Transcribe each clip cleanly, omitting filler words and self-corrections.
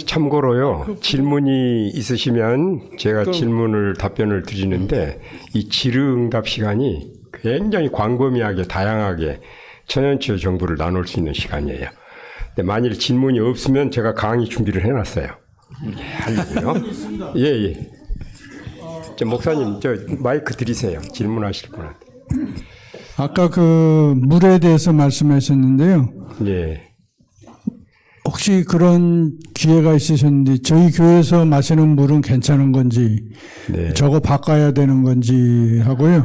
참고로요, 질문이 있으시면 제가 질문을 답변을 드리는데 이 질의응답 시간이 굉장히 광범위하게 다양하게 천연치유 정보를 나눌 수 있는 시간이에요. 근데 만일 질문이 없으면 제가 강의 준비를 해놨어요. 하려고요. 예. 목사님, 마이크 드리세요. 질문하실 분한테. 아까 그 물에 대해서 말씀하셨는데요. 예. 혹시 그런 기회가 있으셨는데 저희 교회에서 마시는 물은 괜찮은 건지 네. 저거 바꿔야 되는 건지 하고요.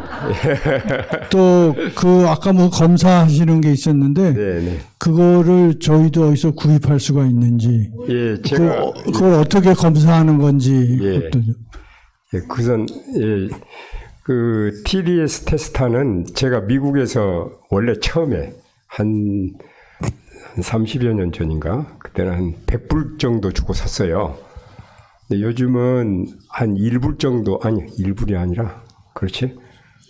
또 그 아까 뭐 검사하시는 게 있었는데 네. 그거를 저희도 어디서 구입할 수가 있는지 예, 제가 그걸 어떻게 검사하는 건지 그것도 좀. 예, 그 TDS 테스터는 제가 미국에서 원래 처음에 한 30여 년 전인가? 그때는 한 100불 정도 주고 샀어요. 근데 요즘은 한 1불 정도, 아니, 1불이 아니라, 그렇지?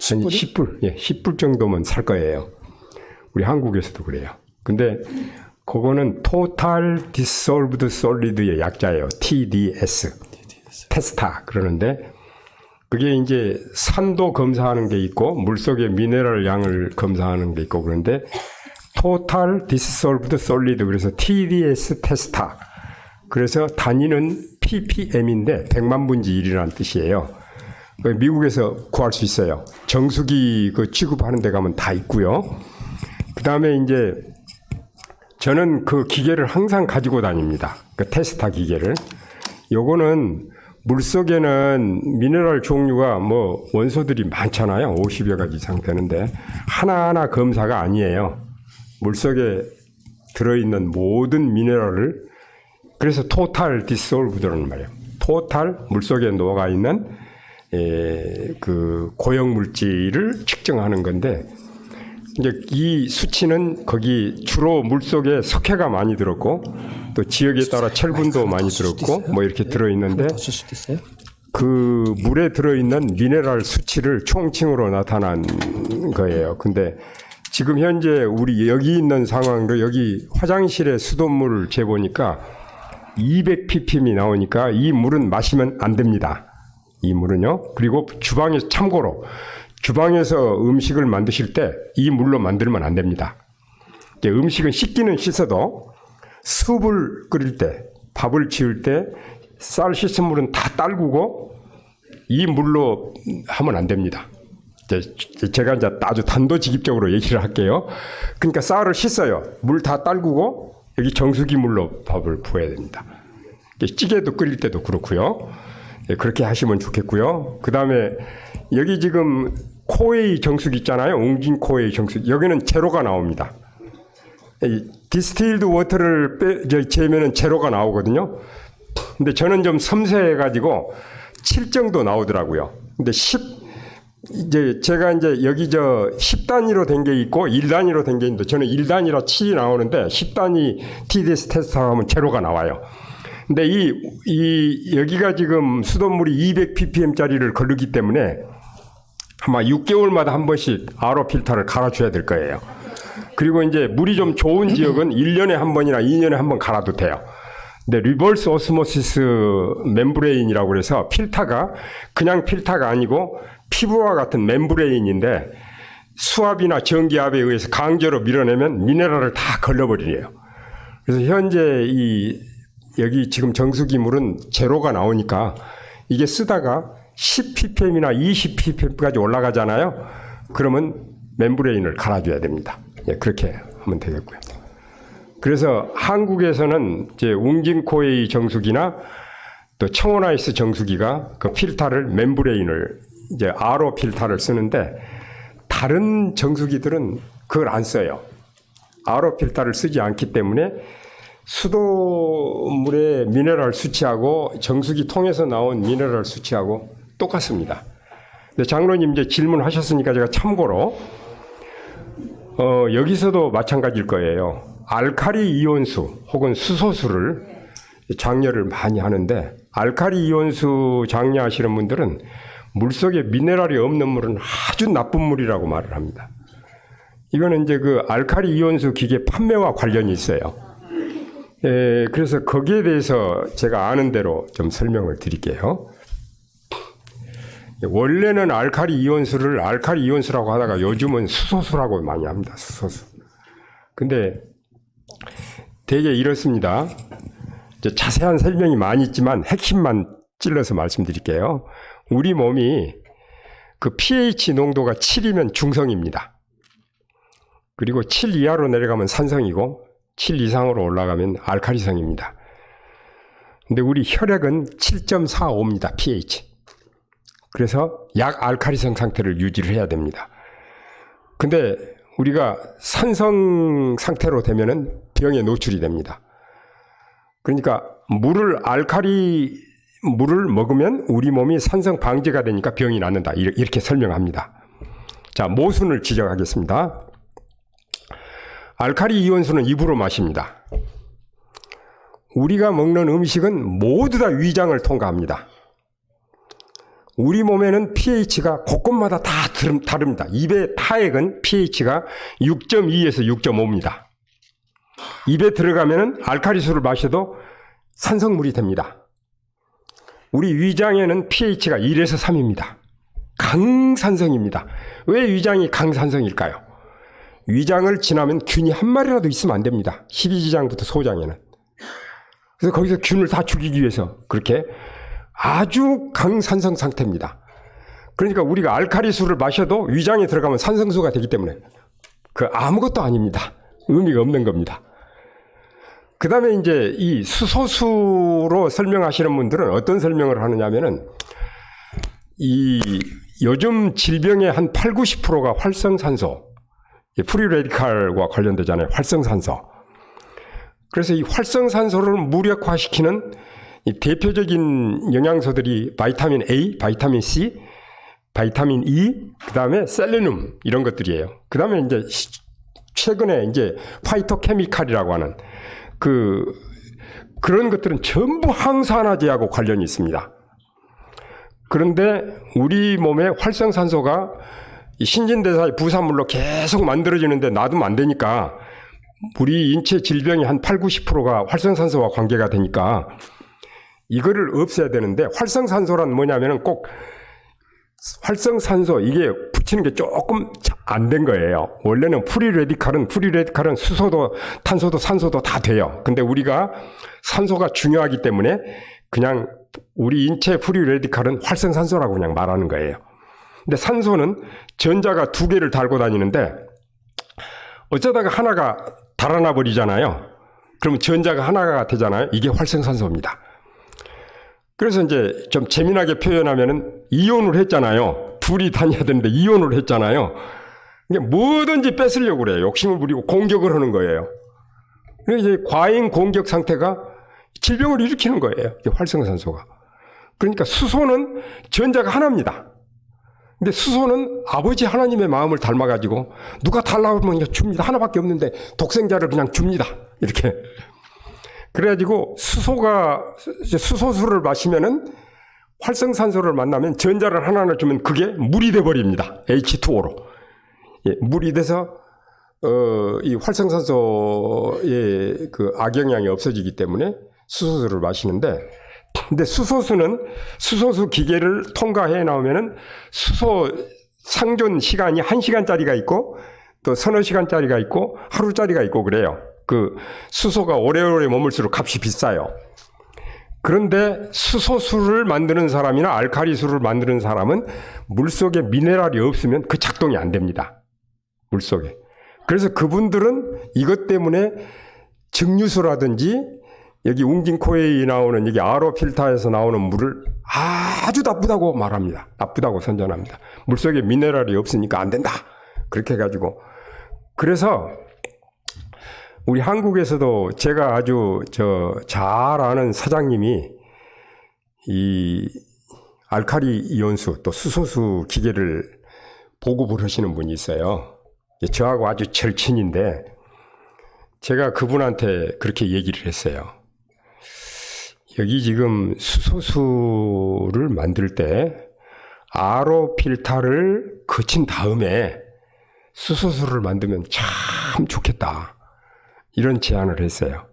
한 10불, 예, 10불 정도면 살 거예요. 우리 한국에서도 그래요. 근데 그거는 Total Dissolved Solid의 약자예요. TDS. 테스타 그러는데 그게 이제 산도 검사하는 게 있고 물속의 미네랄 양을 검사하는 게 있고 그런데 Total Dissolved Solid 그래서 TDS 테스타 그래서 단위는 ppm인데 100만 분지 1이라는 뜻이에요. 미국에서 구할 수 있어요. 정수기 그 취급하는 데 가면 다 있고요. 그 다음에 이제 저는 그 기계를 항상 가지고 다닙니다. 그 테스타 기계를. 요거는 물속에는 미네랄 종류가 뭐 원소들이 많잖아요. 50여 가지 이상 되는데 하나하나 검사가 아니에요. 물속에 들어있는 모든 미네랄을 그래서 토탈 디솔브드라는 말이에요. 토탈 물속에 녹아 있는 그 고형 물질을 측정하는 건데 이제 이 수치는 거기 주로 물속에 석회가 많이 들었고 또 지역에 따라 철분도 많이 들었고 뭐 이렇게 들어있는데 그 물에 들어있는 미네랄 수치를 총칭으로 나타난 거예요. 근데 지금 현재 우리 여기 있는 상황으로 여기 화장실에 수돗물을 재보니까 200ppm이 나오니까 이 물은 마시면 안 됩니다. 이 물은요. 그리고 주방에서 참고로 주방에서 음식을 만드실 때 이 물로 만들면 안 됩니다. 음식은 씻기는 씻어도 숲을 끓일 때, 밥을 지을 때 쌀 씻은 물은 다 딸구고 이 물로 하면 안 됩니다. 제가 이제 아주 단도직입적으로 얘기를 할게요. 그러니까 쌀을 씻어요. 물 다 딸구고 여기 정수기 물로 밥을 부어야 됩니다. 찌개도 끓일 때도 그렇고요. 그렇게 하시면 좋겠고요. 그 다음에 여기 지금 코웨이 정수기 있잖아요. 웅진 코웨이 정수기. 여기는 제로가 나옵니다. 디스틸드 워터를 재면은 제로가 나오거든요. 근데 저는 좀 섬세해가지고 7 정도 나오더라고요. 근데 이제 제가 이제 여기 10단위로 된 게 있고 1단위로 된 게 있는데 저는 1단위라 7이 나오는데 10단위 TDS 테스트 하면 제로가 나와요. 근데 여기가 지금 수돗물이 200ppm짜리를 거르기 때문에 아마 6개월마다 한 번씩 RO 필터를 갈아줘야 될 거예요. 그리고 이제 물이 좀 좋은 지역은 1년에 한 번이나 2년에 한 번 갈아도 돼요. 근데 리버스 오스모시스 멤브레인이라고 그래서 필터가 그냥 필터가 아니고 피부와 같은 멤브레인인데 수압이나 전기압에 의해서 강제로 밀어내면 미네랄을 다 걸러버리래요. 그래서 현재 여기 지금 정수기 물은 제로가 나오니까 이게 쓰다가 10ppm이나 20ppm까지 올라가잖아요. 그러면 멤브레인을 갈아줘야 됩니다. 그렇게 하면 되겠고요. 그래서 한국에서는 이제 웅진코웨이 정수기나 또 청원아이스 정수기가 그 필터를 멤브레인을 이제 RO 필터를 쓰는데 다른 정수기들은 그걸 안 써요. RO 필터를 쓰지 않기 때문에 수돗물의 미네랄 수치하고 정수기 통해서 나온 미네랄 수치하고 똑같습니다. 근데 장로님 이제 질문하셨으니까 제가 참고로 여기서도 마찬가지일 거예요. 알칼리 이온수 혹은 수소수를 장려를 많이 하는데 알칼리 이온수 장려하시는 분들은 물속에 미네랄이 없는 물은 아주 나쁜 물이라고 말을 합니다. 이거는 이제 그 알칼리 이온수 기계 판매와 관련이 있어요. 그래서 거기에 대해서 제가 아는 대로 좀 설명을 드릴게요. 원래는 알칼리 이온수를 알칼리 이온수라고 하다가 요즘은 수소수라고 많이 합니다. 수소수. 근데 되게 이렇습니다. 이제 자세한 설명이 많이 있지만 핵심만 찔러서 말씀드릴게요. 우리 몸이 그 pH 농도가 7이면 중성입니다. 그리고 7 이하로 내려가면 산성이고 7 이상으로 올라가면 알칼리성입니다. 근데 우리 혈액은 7.45입니다. pH. 그래서 약 알칼리성 상태를 유지를 해야 됩니다. 근데 우리가 산성 상태로 되면은 병에 노출이 됩니다. 그러니까 물을 먹으면 우리 몸이 산성 방지가 되니까 병이 낫는다. 이렇게 설명합니다. 자, 모순을 지적하겠습니다. 알칼리 이온수는 입으로 마십니다. 우리가 먹는 음식은 모두 다 위장을 통과합니다. 우리 몸에는 pH가 곳곳마다 다 다릅니다. 입의 타액은 pH가 6.2에서 6.5입니다. 입에 들어가면 알칼리수를 마셔도 산성물이 됩니다. 우리 위장에는 pH가 1에서 3입니다. 강산성입니다. 왜 위장이 강산성일까요? 위장을 지나면 균이 한 마리라도 있으면 안 됩니다. 12지장부터 소장에는. 그래서 거기서 균을 다 죽이기 위해서 그렇게 아주 강산성 상태입니다. 그러니까 우리가 알칼리수를 마셔도 위장에 들어가면 산성수가 되기 때문에 그 아무것도 아닙니다. 의미가 없는 겁니다. 그 다음에 이제 이 수소수로 설명하시는 분들은 어떤 설명을 하느냐면은 이 요즘 질병의 한 8, 90%가 활성산소, 프리레디칼과 관련되잖아요. 활성산소. 그래서 이 활성산소를 무력화시키는 이 대표적인 영양소들이 바이타민 A, 바이타민 C, 바이타민 E, 그 다음에 셀레늄 이런 것들이에요. 그 다음에 이제 최근에 이제 파이토케미칼이라고 하는 그런 것들은 전부 항산화제하고 관련이 있습니다. 그런데 우리 몸의 활성산소가 신진대사의 부산물로 계속 만들어지는데 놔두면 안 되니까 우리 인체 질병의 한 8, 90%가 활성산소와 관계가 되니까 이거를 없애야 되는데 활성산소란 뭐냐면은 꼭 활성산소 이게 붙이는 게 조금 안 된 거예요. 원래는 프리레디칼은 수소도 탄소도 산소도 다 돼요. 근데 우리가 산소가 중요하기 때문에 그냥 우리 인체 프리레디칼은 활성산소라고 그냥 말하는 거예요. 근데 산소는 전자가 2개를 달고 다니는데 어쩌다가 하나가 달아나 버리잖아요. 그러면 전자가 하나가 되잖아요. 이게 활성산소입니다. 그래서 이제 좀 재미나게 표현하면은 이온을 했잖아요. 둘이 다녀야 되는데 이온을 했잖아요. 이게 뭐든지 뺏으려고 그래요. 욕심을 부리고 공격을 하는 거예요. 그래서 이제 과잉 공격 상태가 질병을 일으키는 거예요. 이게 활성산소가. 그러니까 수소는 전자가 하나입니다. 근데 수소는 아버지 하나님의 마음을 닮아가지고 누가 달라고 하면 줍니다. 하나밖에 없는데 독생자를 그냥 줍니다. 이렇게. 그래가지고 수소수를 마시면은 활성산소를 만나면 전자를 하나를 주면 그게 물이 돼버립니다. H2O로. 예, 물이 돼서 이 활성산소의 그 악영향이 없어지기 때문에 수소수를 마시는데, 근데 수소수 기계를 통과해 나오면은 수소 상존 시간이 1시간짜리가 있고 또 서너 시간짜리가 있고 하루짜리가 있고 그래요. 그 수소가 오래오래 머물수록 값이 비싸요. 그런데 수소수를 만드는 사람이나 알칼리수를 만드는 사람은 물속에 미네랄이 없으면 그 작동이 안 됩니다. 물속에. 그래서 그분들은 이것 때문에 증류수라든지 여기 웅진코에이 나오는 여기 RO 필터에서 나오는 물을 아주 나쁘다고 말합니다. 나쁘다고 선전합니다. 물속에 미네랄이 없으니까 안 된다. 그렇게 해가지고. 그래서 우리 한국에서도 제가 아주 잘 아는 사장님이 이 알칼리 이온수 또 수소수 기계를 보급을 하시는 분이 있어요. 저하고 아주 절친인데 제가 그분한테 그렇게 얘기를 했어요. 여기 지금 수소수를 만들 때 RO 필터를 거친 다음에 수소수를 만들면 참 좋겠다. 이런 제안을 했어요.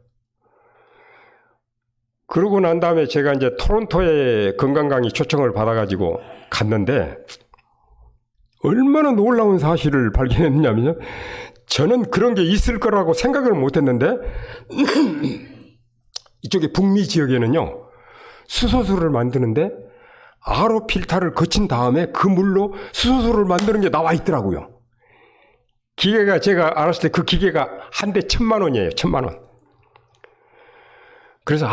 그러고 난 다음에 제가 이제 토론토에 건강 강의 초청을 받아가지고 갔는데 얼마나 놀라운 사실을 발견했냐면요. 저는 그런 게 있을 거라고 생각을 못 했는데 이쪽에 북미 지역에는요. 수소수를 만드는데 RO 필터를 거친 다음에 그 물로 수소수를 만드는 게 나와 있더라고요. 기계가 제가 알았을 때 그 기계가 한 대 1,000만 원이에요. 1,000만 원. 그래서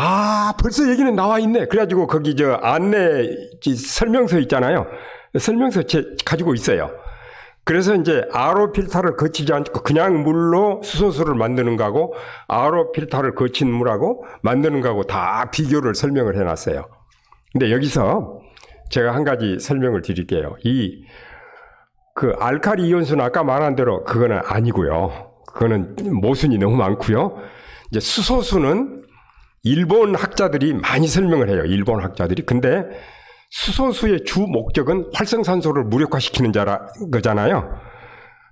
벌써 얘기는 나와 있네. 그래가지고 거기 저 안내 설명서 있잖아요. 설명서 가지고 있어요. 그래서 이제 RO 필터를 거치지 않고 그냥 물로 수소수를 만드는 거하고 RO 필터를 거친 물하고 만드는 거하고 다 비교를 설명을 해놨어요. 근데 여기서 제가 한 가지 설명을 드릴게요. 그 알칼리 이온수는 아까 말한 대로 그거는 아니고요. 그거는 모순이 너무 많고요. 이제 수소수는 일본 학자들이 많이 설명을 해요. 일본 학자들이. 근데 수소수의 주 목적은 활성산소를 무력화시키는 거잖아요.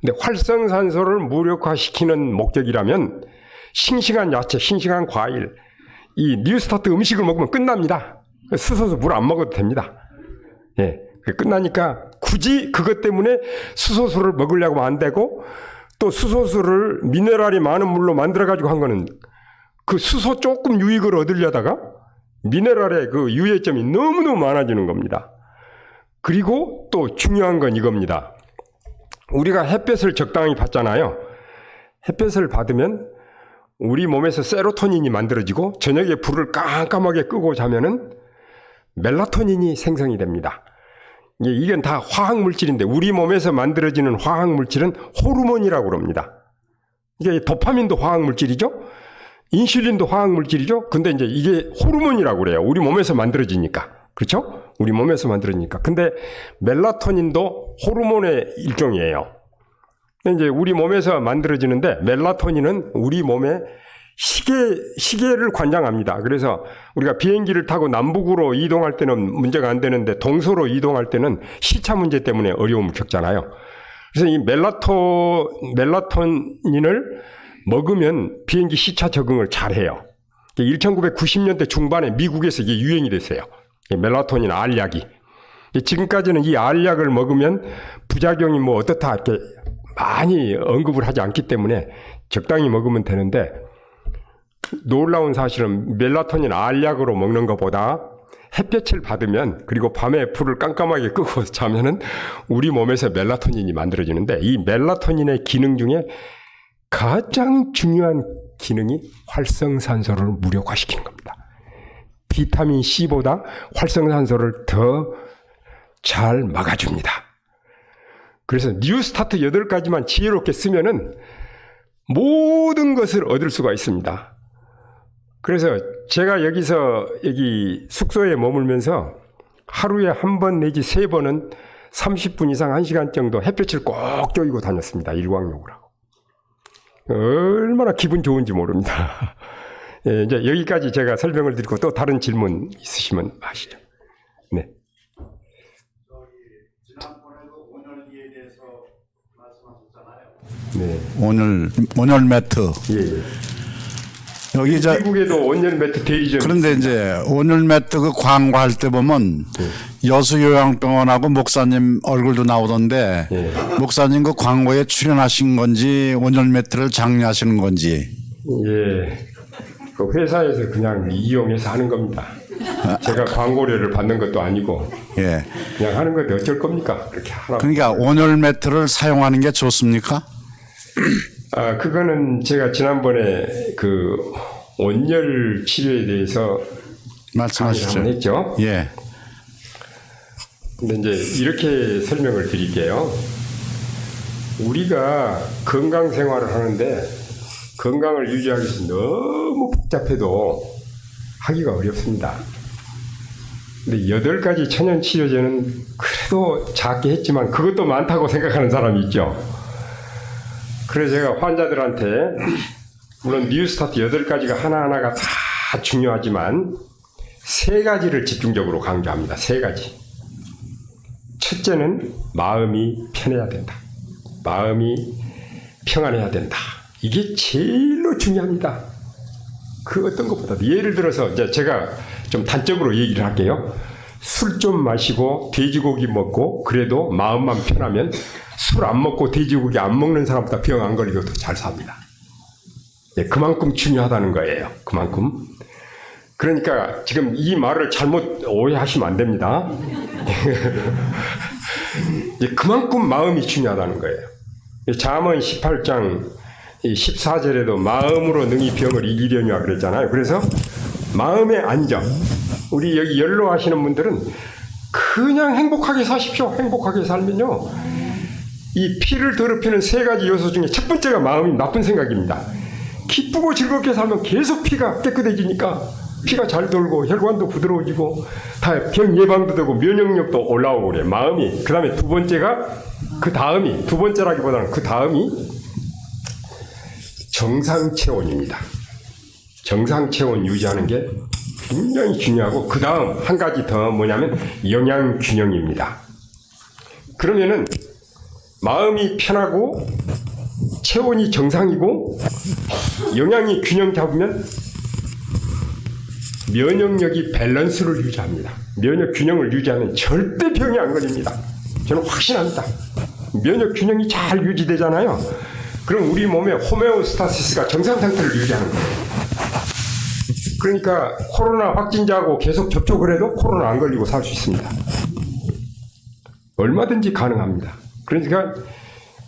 근데 활성산소를 무력화시키는 목적이라면 싱싱한 야채, 싱싱한 과일, 이 뉴스타트 음식을 먹으면 끝납니다. 수소수 물 안 먹어도 됩니다. 예. 끝나니까 굳이 그것 때문에 수소수를 먹으려고 하면 안 되고 또 수소수를 미네랄이 많은 물로 만들어가지고 한 거는 그 수소 조금 유익을 얻으려다가 미네랄의 그 유해점이 너무너무 많아지는 겁니다. 그리고 또 중요한 건 이겁니다. 우리가 햇볕을 적당히 받잖아요. 햇볕을 받으면 우리 몸에서 세로토닌이 만들어지고 저녁에 불을 깜깜하게 끄고 자면은 멜라토닌이 생성이 됩니다. 이건 다 화학물질인데 우리 몸에서 만들어지는 화학물질은 호르몬이라고 그럽니다. 이게 도파민도 화학물질이죠. 인슐린도 화학물질이죠. 근데 이제 이게 호르몬이라고 그래요. 우리 몸에서 만들어지니까. 그렇죠? 우리 몸에서 만들어지니까. 근데 멜라토닌도 호르몬의 일종이에요. 근데 이제 우리 몸에서 만들어지는데 멜라토닌은 우리 몸의 시계를 관장합니다. 그래서 우리가 비행기를 타고 남북으로 이동할 때는 문제가 안 되는데 동서로 이동할 때는 시차 문제 때문에 어려움을 겪잖아요. 그래서 이 멜라토닌을 먹으면 비행기 시차 적응을 잘해요. 1990년대 중반에 미국에서 이게 유행이 됐어요. 멜라토닌 알약이. 지금까지는 이 알약을 먹으면 부작용이 뭐 어떻다 이렇게 많이 언급을 하지 않기 때문에 적당히 먹으면 되는데 놀라운 사실은 멜라토닌 알약으로 먹는 것보다 햇볕을 받으면 그리고 밤에 불을 깜깜하게 끄고 자면은 우리 몸에서 멜라토닌이 만들어지는데 이 멜라토닌의 기능 중에 가장 중요한 기능이 활성산소를 무력화시키는 겁니다. 비타민 C보다 활성산소를 더 잘 막아줍니다. 그래서 뉴스타트 8가지만 지혜롭게 쓰면은 모든 것을 얻을 수가 있습니다. 그래서 제가 여기 숙소에 머물면서 하루에 한 번 내지 3번은 30분 이상 1시간 정도 햇볕을 꼭 쬐고 다녔습니다. 일광욕을 하고. 얼마나 기분 좋은지 모릅니다. 예, 이제 여기까지 제가 설명을 드리고 또 다른 질문 있으시면 하시죠. 네. 지난번에도 온열기에 대해서 말씀하셨잖아요. 네. 온열 매트. 예. 여기 미국에도 온열 매트 대리점. 그런데 이제 온열 매트 그 광고할 때 보면 여수요양병원하고 목사님 얼굴도 나오던데 목사님 그 광고에 출연하신 건지 온열 매트를 장려하시는 건지. 예. 그 회사에서 그냥 이용해서 하는 겁니다. 제가 광고료를 받는 것도 아니고 예. 그냥 하는 건데 어쩔 겁니까? 그렇게 하라고. 그러니까 온열 매트를 사용하는 게 좋습니까? 그거는 제가 지난번에 그 온열 치료에 대해서 말씀하시죠. 한번 했죠. 예. 근데 이제 이렇게 설명을 드릴게요. 우리가 건강 생활을 하는데 건강을 유지하기 위해서 너무 복잡해도 하기가 어렵습니다. 근데 8가지 천연 치료제는 그래도 작게 했지만 그것도 많다고 생각하는 사람이 있죠. 그래서 제가 환자들한테 물론 뉴스타트 8가지가 하나하나가 다 중요하지만 3가지를 집중적으로 강조합니다. 3가지. 첫째는 마음이 편해야 된다. 마음이 평안해야 된다. 이게 제일로 중요합니다. 그 어떤 것보다도 예를 들어서 이제 제가 좀 단적으로 얘기를 할게요. 술 좀 마시고 돼지고기 먹고 그래도 마음만 편하면 술 안 먹고 돼지고기 안 먹는 사람보다 병 안 걸리고 더 잘 삽니다. 예, 그만큼 중요하다는 거예요. 그만큼. 그러니까 지금 이 말을 잘못 오해하시면 안 됩니다. 예, 그만큼 마음이 중요하다는 거예요. 잠언 18장 14절에도 마음으로 능히 병을 이기려니와 그랬잖아요. 그래서 마음의 안정. 우리 여기 연로하시는 분들은 그냥 행복하게 사십시오. 행복하게 살면요. 이 피를 더럽히는 세 가지 요소 중에 첫 번째가 마음이 나쁜 생각입니다. 기쁘고 즐겁게 살면 계속 피가 깨끗해지니까 피가 잘 돌고 혈관도 부드러워지고 다 병 예방도 되고 면역력도 올라오고 그래요. 마음이. 그 다음에 두 번째가 그 다음이 두 번째라기보다는 그 다음이 정상체온입니다. 정상체온 유지하는 게 굉장히 중요하고 그 다음 한 가지 더 뭐냐면 영양균형입니다. 그러면은 마음이 편하고 체온이 정상이고 영양이 균형 잡으면 면역력이 밸런스를 유지합니다. 면역 균형을 유지하면 절대 병이 안 걸립니다. 저는 확신합니다. 면역 균형이 잘 유지되잖아요. 그럼 우리 몸의 호메오스타시스가 정상 상태를 유지하는 거예요. 그러니까 코로나 확진자하고 계속 접촉을 해도 코로나 안 걸리고 살 수 있습니다. 얼마든지 가능합니다. 그러니까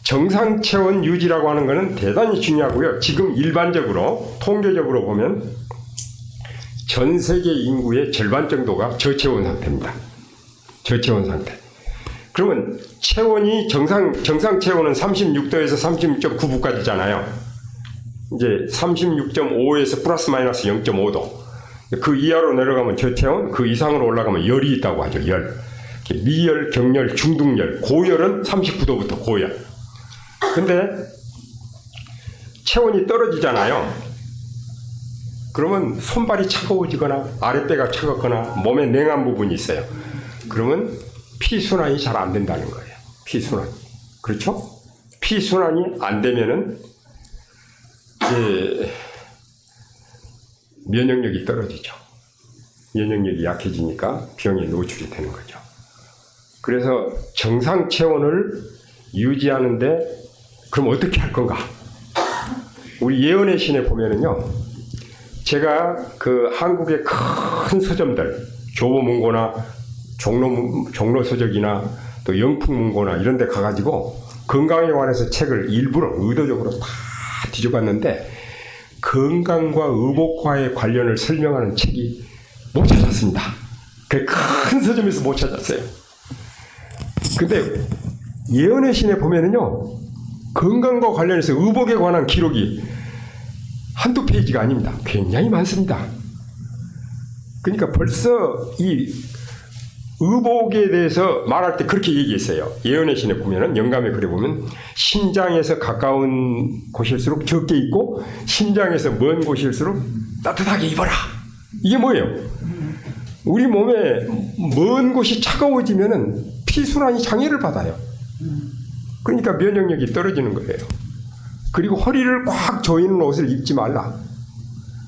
정상 체온 유지라고 하는 것은 대단히 중요하고요. 지금 일반적으로 통계적으로 보면 전 세계 인구의 절반 정도가 저체온 상태입니다. 저체온 상태. 그러면 체온이 정상 체온은 36도에서 36.9도까지잖아요. 이제 36.5에서 플러스 마이너스 0.5도. 그 이하로 내려가면 저체온, 그 이상으로 올라가면 열이 있다고 하죠. 열. 미열, 경열, 중등열, 고열은 39도부터 고열. 근데 체온이 떨어지잖아요. 그러면 손발이 차가워지거나 아랫배가 차갑거나 몸에 냉한 부분이 있어요. 그러면 피순환이 잘 안 된다는 거예요. 피순환. 그렇죠? 피순환이 안 되면은 이제 면역력이 떨어지죠. 면역력이 약해지니까 병에 노출이 되는 거죠. 그래서 정상 체온을 유지하는데 그럼 어떻게 할 건가? 우리 예언의 신에 보면은요. 제가 그 한국의 큰 서점들, 교보문고나 종로서적이나 또 영풍문고나 이런 데 가가지고 건강에 관해서 책을 일부러 의도적으로 다 뒤져봤는데 건강과 의복과의 관련을 설명하는 책이 못 찾았습니다. 그 큰 서점에서 못 찾았어요. 근데 예언의 신에 보면은요, 건강과 관련해서 의복에 관한 기록이 한두 페이지가 아닙니다. 굉장히 많습니다. 그러니까 벌써 이 의복에 대해서 말할 때 그렇게 얘기했어요. 예언의 신에 보면은 영감에 그래 보면 심장에서 가까운 곳일수록 적게 입고 심장에서 먼 곳일수록 따뜻하게 입어라. 이게 뭐예요? 우리 몸에 먼 곳이 차가워지면은 피순환이 장애를 받아요. 그러니까 면역력이 떨어지는 거예요. 그리고 허리를 꽉 조이는 옷을 입지 말라.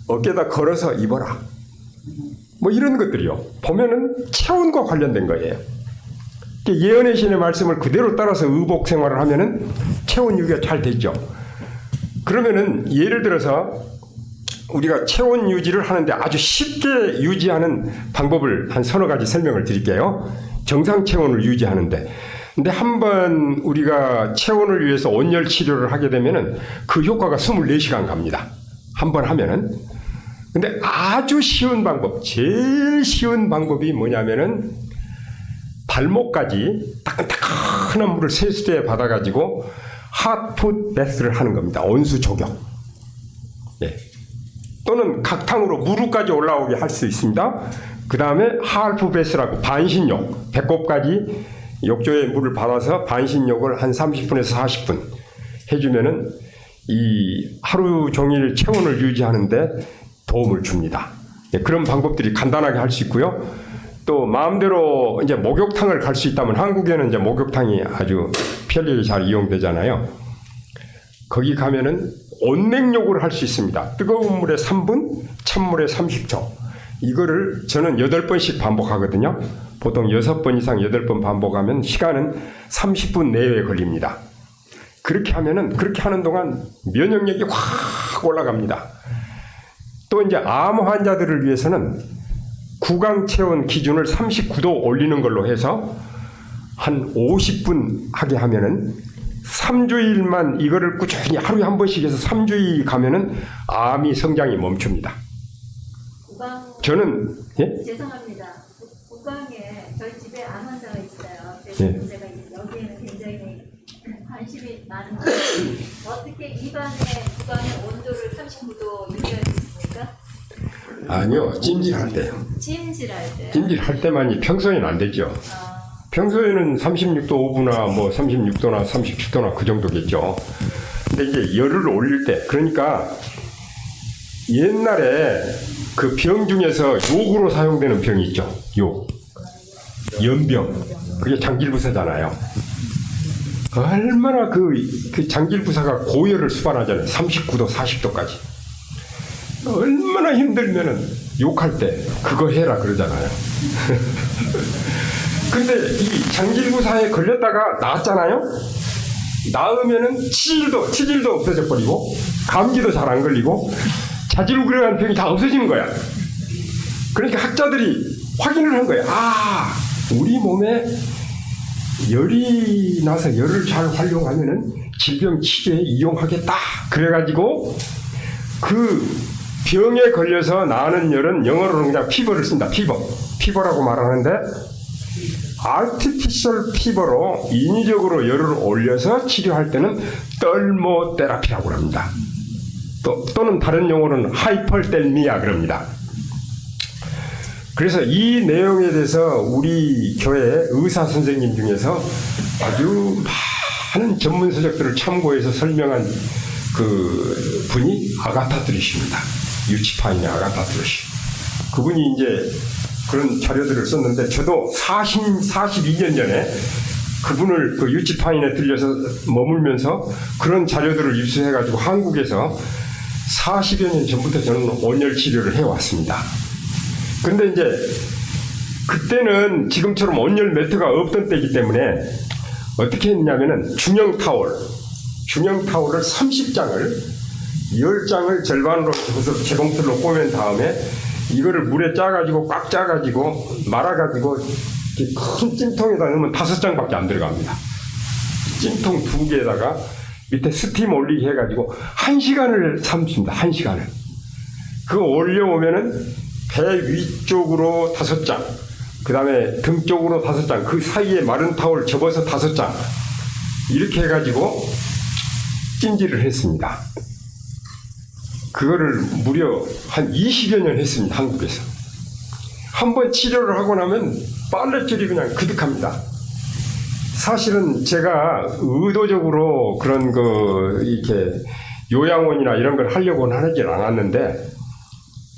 어깨에다 걸어서 입어라. 뭐 이런 것들이요. 보면은 체온과 관련된 거예요. 예언의 신의 말씀을 그대로 따라서 의복 생활을 하면은 체온 유지가 잘 되죠. 그러면은 예를 들어서 우리가 체온 유지를 하는데 아주 쉽게 유지하는 방법을 한 서너 가지 설명을 드릴게요. 정상 체온을 유지하는데. 근데 한번 우리가 체온을 위해서 온열 치료를 하게 되면은 그 효과가 24시간 갑니다. 한번 하면은. 근데 아주 쉬운 방법, 제일 쉬운 방법이 뭐냐면은 발목까지 따끈따끈한 물을 세수대에 받아가지고 핫풋 베스를 하는 겁니다. 온수 조격. 예. 또는 각탕으로 무릎까지 올라오게 할 수 있습니다. 그 다음에 할프 베스라고 반신욕, 배꼽까지 욕조에 물을 받아서 반신욕을 한 30분에서 40분 해주면은 이 하루 종일 체온을 유지하는데 도움을 줍니다. 예, 그런 방법들이 간단하게 할 수 있고요. 또 마음대로 이제 목욕탕을 갈 수 있다면 한국에는 이제 목욕탕이 아주 편리하게 잘 이용되잖아요. 거기 가면은 온냉욕을 할 수 있습니다. 뜨거운 물에 3분, 찬물에 30초. 이거를 저는 8번씩 반복하거든요. 보통 6번 이상 8번 반복하면 시간은 30분 내외에 걸립니다. 그렇게 하는 동안 면역력이 확 올라갑니다. 또 이제 암 환자들을 위해서는 구강 체온 기준을 39도 올리는 걸로 해서 한 50분 하게 하면은 3주일만 이거를 꾸준히 하루에 한 번씩 해서 3주일 가면은 암이 성장이 멈춥니다. 구강, 저는 죄송합니다. 구강에 저희 집에 암 환자가 있어요. 그래서 제가 여기에는 굉장히 관심이 많은데 어떻게 입안에 구강의 온도를 39도 유지할 수 있습니까? 아니요, 찜질할 때요. 찜질할 때요? 찜질할 때만이 평소에는 안 되죠. 평소에는 36도 5분나 뭐 36도나 37도나 그 정도겠죠. 근데 이제 열을 올릴 때, 그러니까 옛날에 그 병 중에서 욕으로 사용되는 병이 있죠. 욕. 연병. 그게 장질부사잖아요. 얼마나 그 장질부사가 고열을 수반하잖아요. 39도, 40도까지. 얼마나 힘들면은 욕할 때 그거 해라 그러잖아요. 근데 이 장질부사에 걸렸다가 나았잖아요. 나으면은 치질도 없어져 버리고 감기도 잘 안 걸리고 자질구레한 병이 다 없어지는 거야. 그러니까 학자들이 확인을 한 거야. 아, 우리 몸에 열이 나서 열을 잘 활용하면은 질병 치료에 이용하겠다. 그래가지고 그 병에 걸려서 나는 열은 영어로는 그냥 피버를 쓴다. 피버라고 말하는데 아티피셜 피버로 인위적으로 열을 올려서 치료할 때는 떨모테라피라고 합니다. 또는 다른 용어로는 하이퍼델미아 그럽니다. 그래서 이 내용에 대해서 우리 교회 의사 선생님 중에서 아주 많은 전문 서적들을 참고해서 설명한 그 분이 아가타 드리시입니다. 유치파인의 아가타 드리시. 그분이 이제 그런 자료들을 썼는데 저도 42년 전에 그분을 그 유치파인에 들려서 머물면서 그런 자료들을 입수해가지고 한국에서 40여 년 전부터 저는 온열 치료를 해왔습니다. 근데 이제 그때는 지금처럼 온열 매트가 없던 때이기 때문에 어떻게 했냐면은 중형 타월을 30장을 10장을 절반으로 접어서 재봉틀로 꼬맨 다음에 이거를 물에 짜가지고 꽉 짜가지고 말아가지고 이렇게 큰 찜통에다 넣으면 5장밖에 안 들어갑니다. 찜통 2개에다가 밑에 스팀 올리게 해가지고 1시간을 삶습니다. 1시간을. 그거 올려오면은 배 위쪽으로 5장, 그 다음에 등 쪽으로 5장, 그 사이에 마른 타월 접어서 5장, 이렇게 해가지고 찜질을 했습니다. 그거를 무려 한 20여 년 했습니다. 한국에서. 한번 치료를 하고 나면 빨래줄이 그냥 그득합니다. 사실은 제가 의도적으로 그런 이렇게 요양원이나 이런 걸 하려고는 하진 않았는데,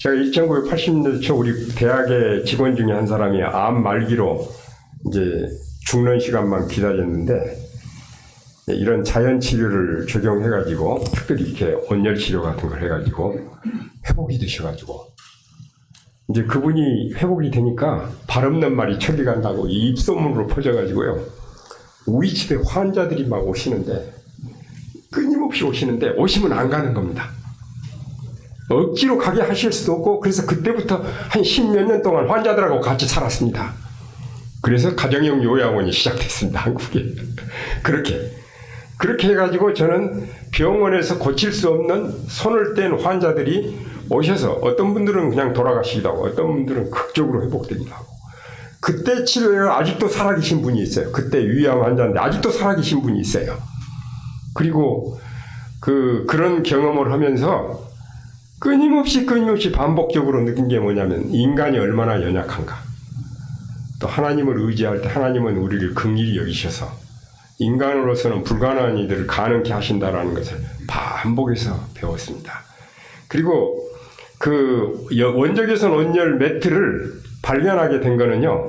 제가 1980년대 초 우리 대학의 직원 중에 한 사람이 암 말기로 이제 죽는 시간만 기다렸는데, 이런 자연 치료를 적용해가지고 특별히 이렇게 온열 치료 같은 걸 해가지고 회복이 되셔가지고 이제 그분이 회복이 되니까 발 없는 말이 천리 간다고 이 입소문으로 퍼져가지고요. 우리 집에 환자들이 막 오시는데 끊임없이 오시는데 오시면 안 가는 겁니다. 억지로 가게 하실 수도 없고 그래서 그때부터 한 10몇 년 동안 환자들하고 같이 살았습니다. 그래서 가정형 요양원이 시작됐습니다. 한국에. 그렇게 해가지고 저는 병원에서 고칠 수 없는 손을 뗀 환자들이 오셔서 어떤 분들은 그냥 돌아가시기도 하고 어떤 분들은 극적으로 회복되기도 하고 그때 치료에 아직도 살아계신 분이 있어요. 그때 위암 환자인데 아직도 살아계신 분이 있어요. 그리고 그런 경험을 하면서 끊임없이 반복적으로 느낀 게 뭐냐면 인간이 얼마나 연약한가. 또 하나님을 의지할 때 하나님은 우리를 긍휼히 여기셔서 인간으로서는 불가능한 일들을 가능케 하신다라는 것을 반복해서 배웠습니다. 그리고 원적외선 온열 매트를 발견하게 된 거는요.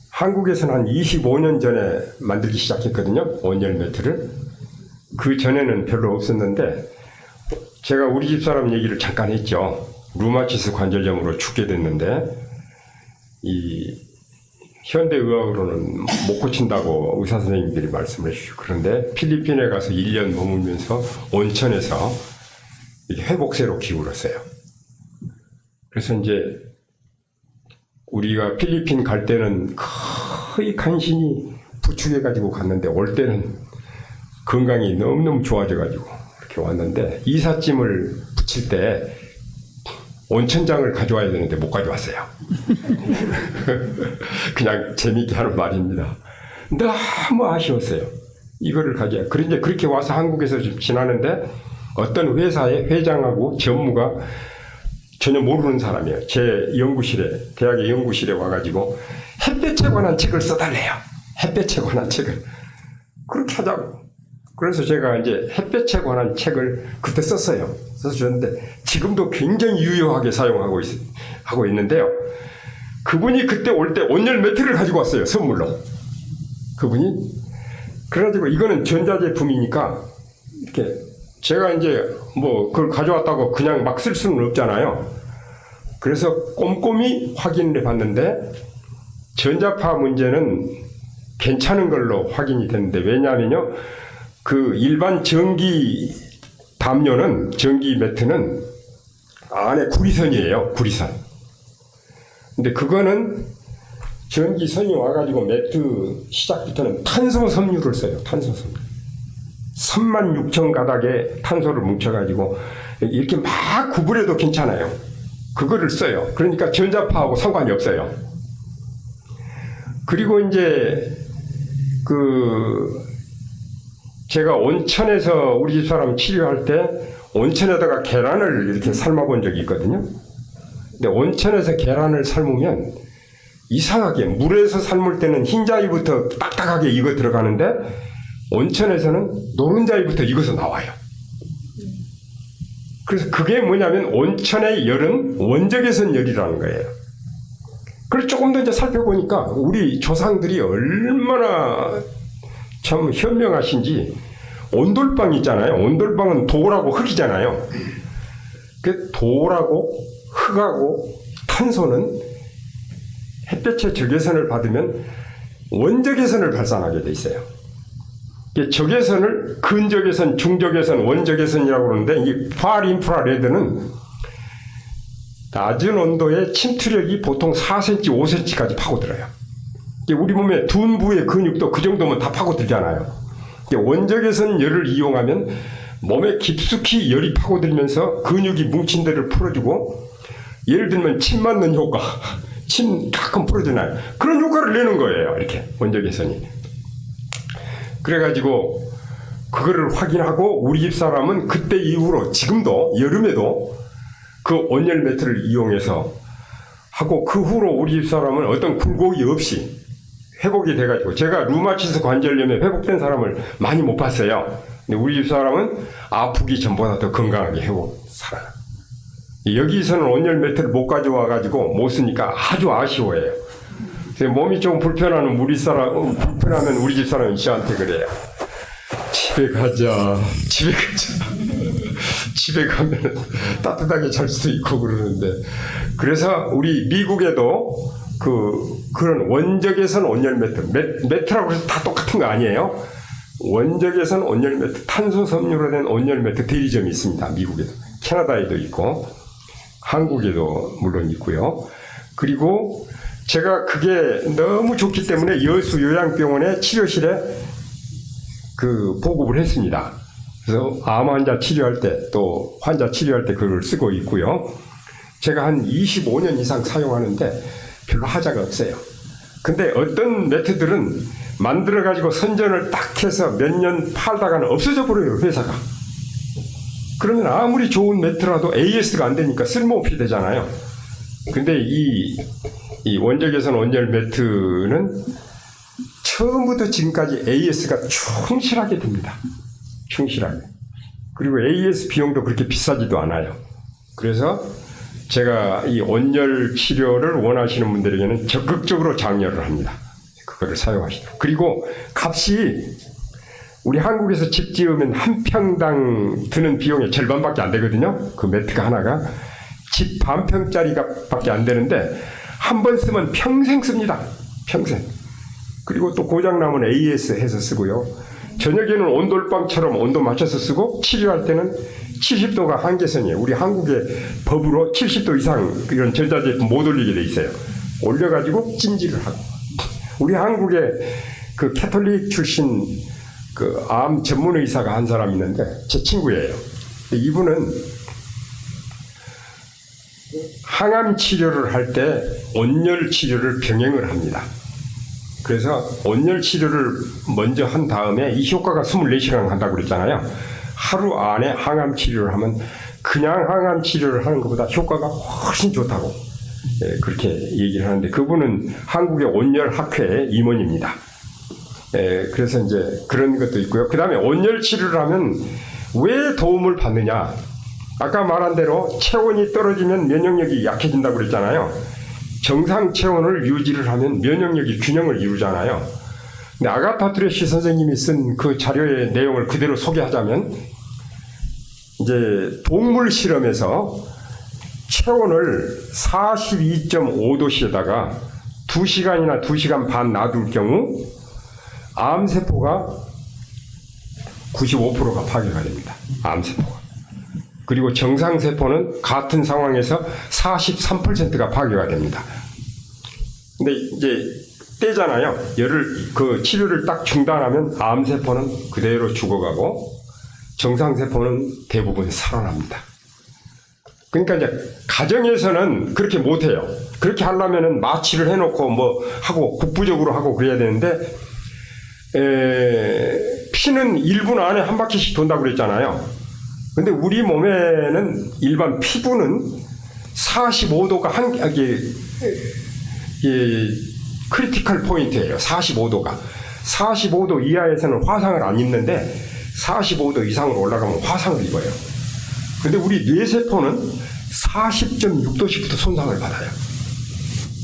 한국에서는 한 25년 전에 만들기 시작했거든요. 온열 매트를. 그 전에는 별로 없었는데 제가 우리 집 사람 얘기를 잠깐 했죠. 루마티스 관절염으로 죽게 됐는데 이 현대의학으로는 못 고친다고 의사 선생님들이 말씀을 해주시고, 그런데 필리핀에 가서 1년 머물면서 온천에서 이렇게 회복세로 기울었어요. 그래서 이제 우리가 필리핀 갈 때는 거의 간신히 부축해 가지고 갔는데 올 때는 건강이 너무너무 좋아져 가지고 이렇게 왔는데, 이삿짐을 붙일 때 온천장을 가져와야 되는데 못 가져왔어요. 그냥 재미있게 하는 말입니다. 너무 아쉬웠어요. 이거를 가져야. 그런데 그렇게 와서 한국에서 좀 지나는데 어떤 회사의 회장하고 전무가 전혀 모르는 사람이에요. 제 연구실에, 대학의 연구실에 와가지고 햇볕에 관한 책을 써달래요. 햇볕에 관한 책을. 그렇게 하자고. 그래서 제가 이제 햇볕에 관한 책을 그때 썼어요. 써서 줬는데 지금도 굉장히 유효하게 하고 있는데요. 그분이 그때 올 때 온열 매트를 가지고 왔어요. 선물로. 그분이. 그래가지고 이거는 전자제품이니까 이렇게 제가 이제 뭐 그걸 가져왔다고 그냥 막 쓸 수는 없잖아요. 그래서 꼼꼼히 확인을 해봤는데 전자파 문제는 괜찮은 걸로 확인이 됐는데, 왜냐하면요, 그 일반 전기 담요는, 전기 매트는 안에 구리선이에요. 구리선. 근데 그거는 전기선이 와가지고 매트 시작부터는 탄소 섬유를 써요. 탄소 섬유. 36,000 가닥의 탄소를 뭉쳐가지고 이렇게 막 구부려도 괜찮아요. 그거를 써요. 그러니까 전자파하고 상관이 없어요. 그리고 이제 제가 온천에서 우리 집 사람 치료할 때 온천에다가 계란을 이렇게 삶아본 적이 있거든요. 근데 온천에서 계란을 삶으면 이상하게 물에서 삶을 때는 흰자위부터 딱딱하게 익어 들어가는데 온천에서는 노른자위부터 익어서 나와요. 그래서 그게 뭐냐면 온천의 열은 원적외선 열이라는 거예요. 그래서 조금 더 이제 살펴보니까 우리 조상들이 얼마나 참 현명하신지, 온돌방 있잖아요. 온돌방은 돌하고 흙이잖아요. 그 돌하고 흙하고 탄소는 햇볕의 적외선을 받으면 원적외선을 발산하게 돼 있어요. 적외선을 근적외선, 중적외선, 원적외선이라고 그러는데, 이 파र 인프라레드는 낮은 온도의 침투력이 보통 4cm, 5cm까지 파고들어요. 우리 몸의 둔부의 근육도 그 정도면 다 파고들잖아요. 원적외선 열을 이용하면 몸에 깊숙이 열이 파고들면서 근육이 뭉친 데를 풀어주고, 예를 들면 침 맞는 효과, 침 가끔 풀어주나요? 그런 효과를 내는 거예요. 이렇게 원적외선이. 그래가지고 그거를 확인하고 우리 집 사람은 그때 이후로 지금도 여름에도 그 온열 매트를 이용해서 하고, 그 후로 우리 집 사람은 어떤 굴곡이 없이 회복이 돼가지고, 제가 루마티스 관절염에 회복된 사람을 많이 못 봤어요. 근데 우리 집 사람은 아프기 전보다 더 건강하게 살아요. 여기서는 온열 매트를 못 가져와가지고 못 쓰니까 아주 아쉬워해요. 몸이 좀 불편하면 우리 집 사람이 저한테 그래요. 집에 가자. 집에 가면 따뜻하게 잘 수도 있고 그러는데, 그래서 우리 미국에도 그런 원적외선 온열 매트라고 해서 다 똑같은 거 아니에요. 원적외선 온열 매트, 탄소 섬유로 된 온열 매트 대리점이 있습니다. 미국에도, 캐나다에도 있고, 한국에도 물론 있고요. 그리고 제가 그게 너무 좋기 때문에 여수 요양병원의 치료실에 보급을 했습니다. 그래서 암 환자 치료할 때, 또 환자 치료할 때 그걸 쓰고 있고요. 제가 한 25년 이상 사용하는데 별로 하자가 없어요. 근데 어떤 매트들은 만들어가지고 선전을 딱 해서 몇 년 팔다가는 없어져 버려요, 회사가. 그러면 아무리 좋은 매트라도 AS가 안 되니까 쓸모없이 되잖아요. 근데 이 원적외선 온열 매트는 처음부터 지금까지 AS가 충실하게 됩니다. 충실하게. 그리고 AS 비용도 그렇게 비싸지도 않아요. 그래서 제가 이 온열 치료를 원하시는 분들에게는 적극적으로 장려를 합니다. 그거를 사용하시도록. 그리고 값이 우리 한국에서 집 지으면 한 평당 드는 비용의 절반밖에 안 되거든요. 그 매트가 하나가 집 반 평짜리가 밖에 안 되는데 한 번 쓰면 평생 씁니다. 평생. 그리고 또 고장나면 AS 해서 쓰고요. 저녁에는 온돌방처럼 온도 맞춰서 쓰고 치료할 때는 70도가 한계선이에요. 우리 한국의 법으로 70도 이상 이런 전자제품 못 올리게 돼 있어요. 올려가지고 찜질을 하고. 우리 한국에 그 캐톨릭 출신 그 암 전문 의사가 한 사람 있는데 제 친구예요. 이분은 항암 치료를 할 때 온열 치료를 병행을 합니다. 그래서 온열 치료를 먼저 한 다음에 이 효과가 24시간 간다고 그랬잖아요. 하루 안에 항암 치료를 하면 그냥 항암 치료를 하는 것보다 효과가 훨씬 좋다고 그렇게 얘기를 하는데 그분은 한국의 온열학회의 임원입니다. 그래서 이제 그런 것도 있고요. 그 다음에 온열 치료를 하면 왜 도움을 받느냐? 아까 말한 대로 체온이 떨어지면 면역력이 약해진다고 그랬잖아요. 정상 체온을 유지를 하면 면역력이 균형을 이루잖아요. 근데 아가타 트레시 선생님이 쓴 그 자료의 내용을 그대로 소개하자면 이제 동물 실험에서 체온을 42.5도씨에다가 2시간이나 2시간 반 놔둘 경우 암세포가 95%가 파괴가 됩니다. 암세포가. 그리고 정상세포는 같은 상황에서 43%가 파괴가 됩니다. 근데 이제 떼잖아요. 그 치료를 딱 중단하면 암세포는 그대로 죽어가고 정상세포는 대부분 살아납니다. 그러니까 이제 가정에서는 그렇게 못해요. 그렇게 하려면은 마취를 해놓고 뭐 하고 국부적으로 하고 그래야 되는데 피는 1분 안에 한 바퀴씩 돈다고 그랬잖아요. 근데 우리 몸에는 일반 피부는 45도가 크리티컬 포인트예요. 45도가. 45도 이하에서는 화상을 안 입는데 45도 이상으로 올라가면 화상을 입어요. 근데 우리 뇌세포는 40.6도씩부터 손상을 받아요.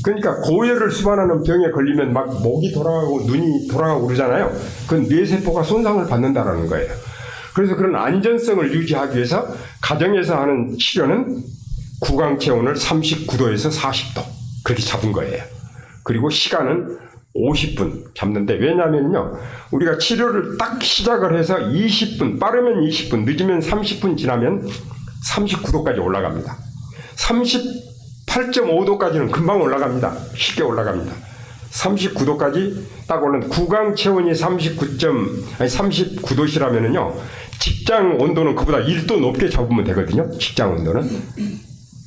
그러니까 고열을 수반하는 병에 걸리면 막 목이 돌아가고 눈이 돌아가고 그러잖아요. 그건 뇌세포가 손상을 받는다라는 거예요. 그래서 그런 안전성을 유지하기 위해서 가정에서 하는 치료는 구강 체온을 39도에서 40도 그렇게 잡은 거예요. 그리고 시간은 50분 잡는데 왜냐면요. 우리가 치료를 딱 시작을 해서 20분, 빠르면 20분, 늦으면 30분 지나면 39도까지 올라갑니다. 38.5도까지는 금방 올라갑니다. 쉽게 올라갑니다. 39도까지 딱 올라는 구강 체온이 39도시라면은요. 직장 온도는 그보다 1도 높게 잡으면 되거든요. 직장 온도는.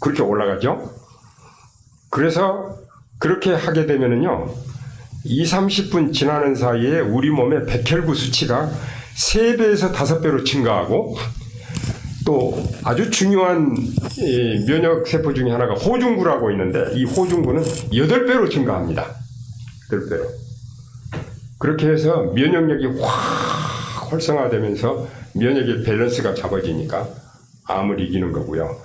그렇게 올라가죠. 그래서 그렇게 하게 되면은요. 30분 지나는 사이에 우리 몸의 백혈구 수치가 3배에서 5배로 증가하고 또 아주 중요한 면역세포 중에 하나가 호중구라고 있는데 이 호중구는 8배로 증가합니다. 8배로. 그렇게 해서 면역력이 확 활성화되면서 면역의 밸런스가 잡아지니까 암을 이기는 거고요.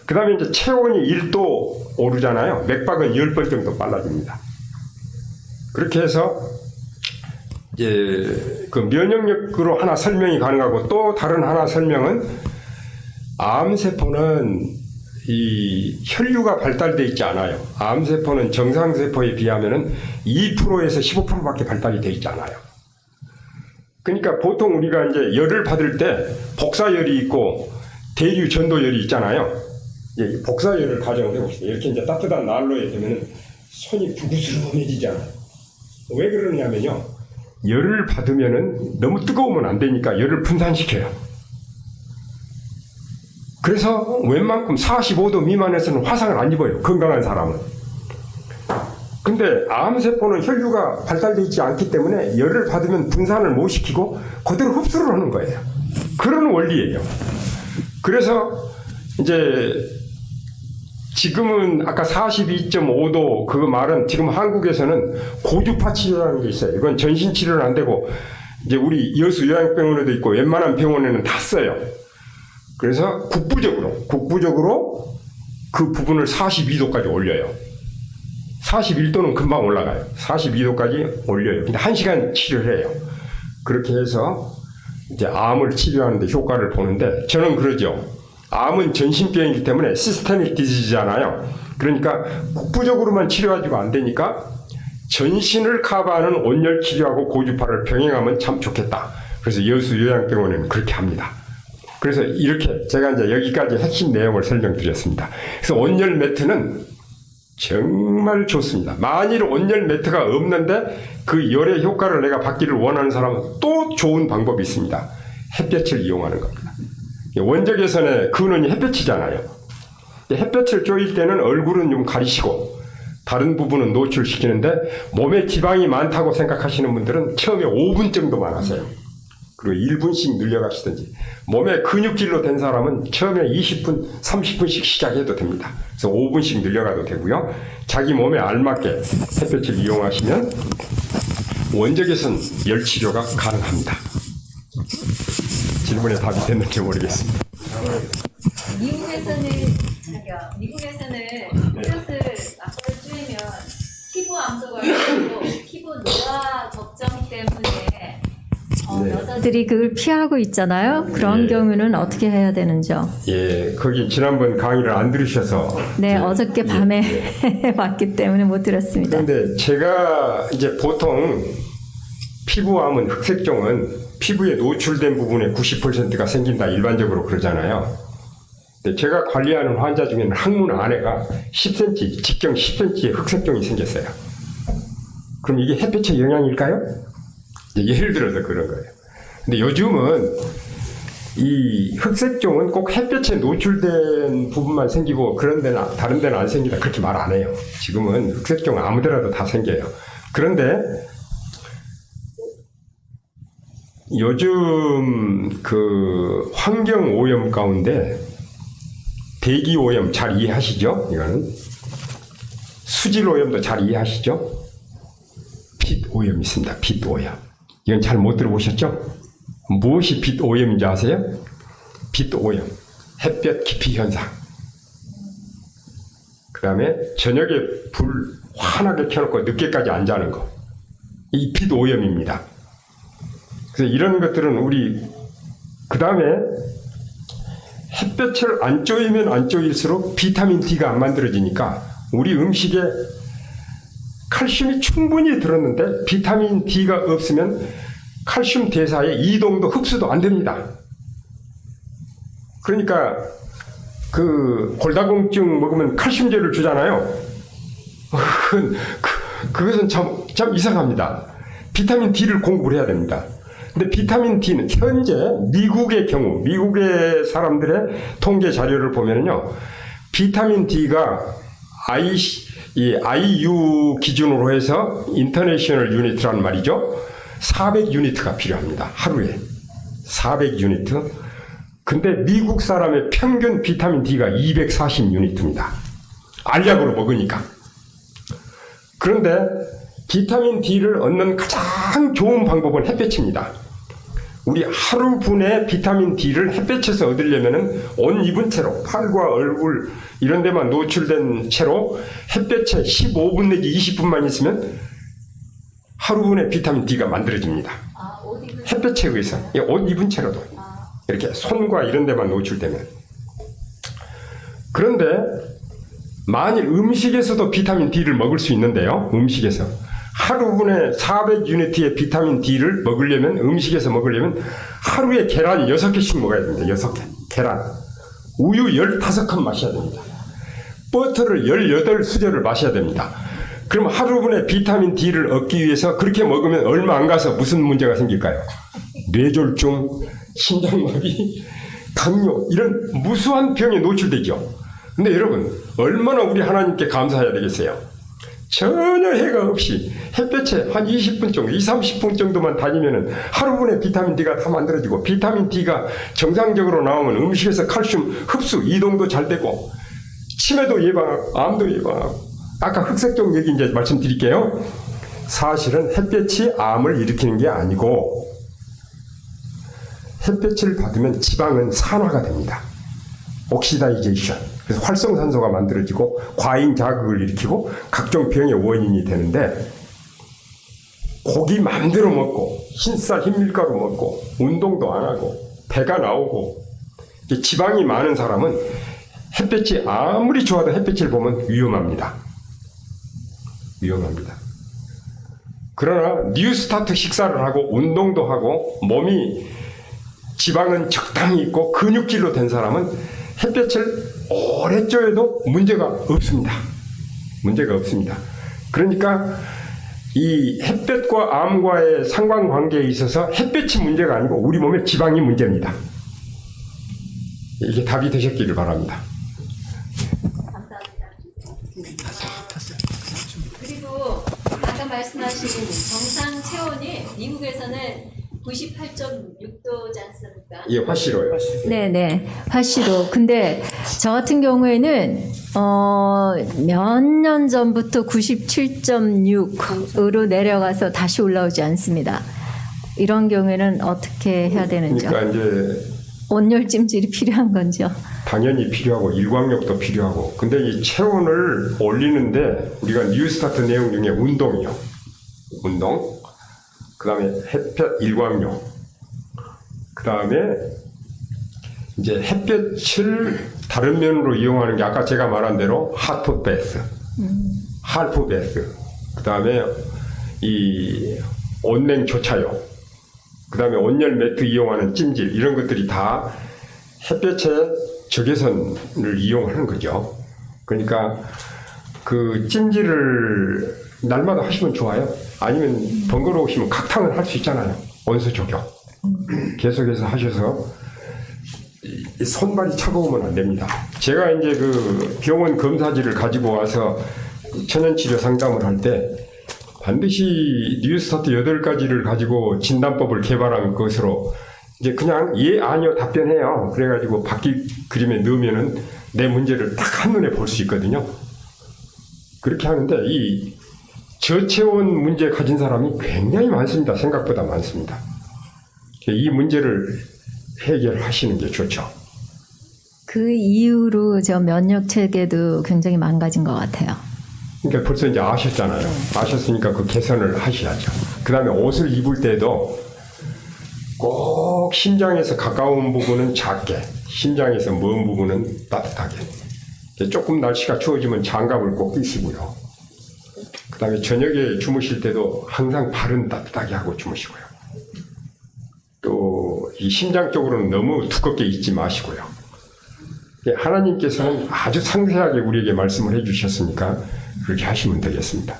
그 다음에 이제 체온이 1도 오르잖아요. 맥박은 10번 정도 빨라집니다. 그렇게 해서 이제 그 면역력으로 하나 설명이 가능하고 또 다른 하나 설명은 암세포는 이 혈류가 발달되어 있지 않아요. 암세포는 정상세포에 비하면은 2%에서 15%밖에 발달이 되어 있지 않아요. 그러니까 보통 우리가 이제 열을 받을 때 복사열이 있고 대류 전도열이 있잖아요. 예, 복사열을 가정을 해봅시다. 이렇게 이제 따뜻한 난로에 되면은 손이 부구스름해지잖아요. 왜 그러냐면요. 열을 받으면은 너무 뜨거우면 안 되니까 열을 분산시켜요. 그래서 웬만큼 45도 미만에서는 화상을 안 입어요. 건강한 사람은. 근데 암세포는 혈류가 발달되어 있지 않기 때문에 열을 받으면 분산을 못 시키고 그대로 흡수를 하는 거예요. 그런 원리예요. 그래서 이제 지금은 아까 42.5도 그 말은 지금 한국에서는 고주파 치료라는 게 있어요. 이건 전신 치료는 안 되고 이제 우리 여수 요양병원에도 있고 웬만한 병원에는 다 써요. 그래서 국부적으로 그 부분을 42도까지 올려요. 41도는 금방 올라가요. 42도까지 올려요. 근데 1시간 치료를 해요. 그렇게 해서 이제 암을 치료하는 데 효과를 보는데 저는 그러죠. 암은 전신병이기 때문에 시스테믹 디지즈잖아요. 그러니까 국부적으로만 치료하지고 안 되니까 전신을 커버하는 온열 치료하고 고주파를 병행하면 참 좋겠다. 그래서 여수 요양병원은 그렇게 합니다. 그래서 이렇게 제가 이제 여기까지 핵심 내용을 설명드렸습니다. 그래서 온열 매트는 정말 좋습니다. 만일 온열 매트가 없는데 그 열의 효과를 내가 받기를 원하는 사람은 또 좋은 방법이 있습니다. 햇볕을 이용하는 겁니다. 원적외선의 근원이 햇볕이잖아요. 햇볕을 쬐일 때는 얼굴은 좀 가리시고 다른 부분은 노출시키는데 몸에 지방이 많다고 생각하시는 분들은 처음에 5분 정도만 하세요. 그리고 1분씩 늘려가시든지 몸에 근육질로 된 사람은 처음에 20분, 30분씩 시작해도 됩니다. 그래서 5분씩 늘려가도 되고요. 자기 몸에 알맞게 햇볕을 이용하시면 원적외선 열 치료가 가능합니다. 질문에 답이 됐는지 모르겠습니다. 미국에서는 햇볕을 앞으로 쬐면 피부 암소가 있고 피부 노화 걱정 때문에 여자들이 그걸 피하고 있잖아요. 그런 경우는 어떻게 해야 되는지요? 예, 거기 지난번 강의를 안 들으셔서 네, 어저께 밤에 왔기 때문에 못 들었습니다. 그런데 제가 이제 보통 피부암은 흑색종은 피부에 노출된 부분에 90%가 생긴다 일반적으로 그러잖아요. 근데 제가 관리하는 환자 중에는 항문 안에가 10cm, 직경 10cm의 흑색종이 생겼어요. 그럼 이게 햇볕의 영향일까요? 예를 들어서 그런 거예요. 근데 요즘은 이 흑색종은 꼭 햇볕에 노출된 부분만 생기고 그런 데는 다른 데는 안 생긴다 그렇게 말 안 해요. 지금은 흑색종 아무데라도 다 생겨요. 그런데 요즘 그 환경 오염 가운데 대기 오염 잘 이해하시죠? 이거는 수질 오염도 잘 이해하시죠? 빛 오염이 있습니다. 빛 오염. 이건 잘 못 들어보셨죠? 무엇이 빛 오염인지 아세요? 빛 오염, 햇볕 기피 현상. 그 다음에 저녁에 불 환하게 켜놓고 늦게까지 안 자는 거. 이 빛 오염입니다. 그래서 이런 것들은 우리 그 다음에 햇볕을 안 쬐이면 안 쬐일수록 비타민 D가 안 만들어지니까 우리 음식에 칼슘이 충분히 들었는데 비타민 D가 없으면 칼슘 대사에 이동도 흡수도 안 됩니다. 그러니까 그 골다공증 먹으면 칼슘제를 주잖아요. 그것은 참 이상합니다. 비타민 D를 공급을 해야 됩니다. 근데 비타민 D는 현재 미국의 경우, 미국의 사람들의 통계 자료를 보면요, 비타민 D가 IU 기준으로 해서 인터내셔널 유니트란 말이죠. 400유니트가 필요합니다. 하루에 400유니트. 근데 미국 사람의 평균 비타민 D가 240유니트입니다. 알약으로 먹으니까. 그런데 비타민 D를 얻는 가장 좋은 방법은 햇볕입니다. 우리 하루 분의 비타민 D를 햇볕에서 얻으려면은 옷 입은 채로 팔과 얼굴 이런 데만 노출된 채로 햇볕에 15분 내지 20분만 있으면 하루 분의 비타민 D가 만들어집니다. 햇볕에 의해서 옷 입은 채로도 이렇게 손과 이런 데만 노출되면. 그런데 만일 음식에서도 비타민 D를 먹을 수 있는데요. 음식에서 하루 분에 400유니트의 비타민 D를 먹으려면 음식에서 먹으려면 하루에 계란 6개씩 먹어야 됩니다. 6개 계란. 우유 15컵 마셔야 됩니다. 버터를 18수저를 마셔야 됩니다. 그럼 하루 분에 비타민 D를 얻기 위해서 그렇게 먹으면 얼마 안 가서 무슨 문제가 생길까요? 뇌졸중, 심장마비, 당뇨 이런 무수한 병에 노출되죠. 근데 여러분 얼마나 우리 하나님께 감사해야 되겠어요? 전혀 해가 없이 햇볕에 한 20분 정도, 30분 정도만 다니면은 하루 분에 비타민 D가 다 만들어지고 비타민 D가 정상적으로 나오면 음식에서 칼슘 흡수, 이동도 잘 되고 치매도 예방하고 암도 예방하고 아까 흑색종 얘기 이제 말씀드릴게요. 사실은 햇볕이 암을 일으키는 게 아니고 햇볕을 받으면 지방은 산화가 됩니다. 옥시다이제이션. 그래서 활성산소가 만들어지고 과잉 자극을 일으키고 각종 병의 원인이 되는데 고기 마음대로 먹고 흰쌀 흰밀가루 먹고 운동도 안 하고 배가 나오고 이 지방이 많은 사람은 햇볕이 아무리 좋아도 햇빛을 보면 위험합니다. 위험합니다. 그러나 뉴스타트 식사를 하고 운동도 하고 몸이 지방은 적당히 있고 근육질로 된 사람은 햇볕을 오래 쬐도 문제가 없습니다. 문제가 없습니다. 그러니까 이 햇볕과 암과의 상관관계에 있어서 햇볕이 문제가 아니고 우리 몸의 지방이 문제입니다. 이게 답이 되셨기를 바랍니다. 감사합니다. 그리고 아까 말씀하신 정상 체온이 미국에서는 98.6도지 않습니까? 예, 화씨로요. 네네, 화씨도. 근데 저 같은 경우에는 몇 년 전부터 97.6으로 내려가서 다시 올라오지 않습니다. 이런 경우에는 어떻게 해야 되는지요? 그러니까 이제 온열 찜질이 필요한 건지요? 당연히 필요하고 일광욕도 필요하고 근데 이 체온을 올리는데 우리가 뉴스타트 내용 중에 운동이요. 운동. 그 다음에 햇볕 일광욕. 그 다음에 이제 햇볕을 다른 면으로 이용하는 게 아까 제가 말한 대로 하프 베스. 하프 베스. 그 다음에 이 온냉 교차요. 그 다음에 온열 매트 이용하는 찜질 이런 것들이 다 햇볕의 적외선을 이용하는 거죠. 그러니까 그 찜질을 날마다 하시면 좋아요. 아니면 번거로우시면 각탕을 할 수 있잖아요. 온수 조격. 계속해서 하셔서 이 손발이 차가우면 안 됩니다. 제가 이제 그 병원 검사지를 가지고 와서 천연치료 상담을 할 때 반드시 뉴스타트 8가지를 가지고 진단법을 개발한 것으로 이제 그냥 예, 아니요 답변해요. 그래가지고 바퀴 그림에 넣으면은 내 문제를 딱 한눈에 볼 수 있거든요. 그렇게 하는데 이 저체온 문제 가진 사람이 굉장히 많습니다. 생각보다 많습니다. 이 문제를 해결하시는 게 좋죠. 그 이후로 저 면역 체계도 굉장히 망가진 것 같아요. 그러니까 벌써 이제 아셨잖아요. 아셨으니까 그 개선을 하셔야죠. 그 다음에 옷을 입을 때도 꼭 심장에서 가까운 부분은 작게, 심장에서 먼 부분은 따뜻하게. 조금 날씨가 추워지면 장갑을 꼭 끼시고요. 그 다음에 저녁에 주무실 때도 항상 발은 따뜻하게 하고 주무시고요. 또 이 심장 쪽으로는 너무 두껍게 입지 마시고요. 하나님께서는 아주 상세하게 우리에게 말씀을 해주셨으니까 그렇게 하시면 되겠습니다.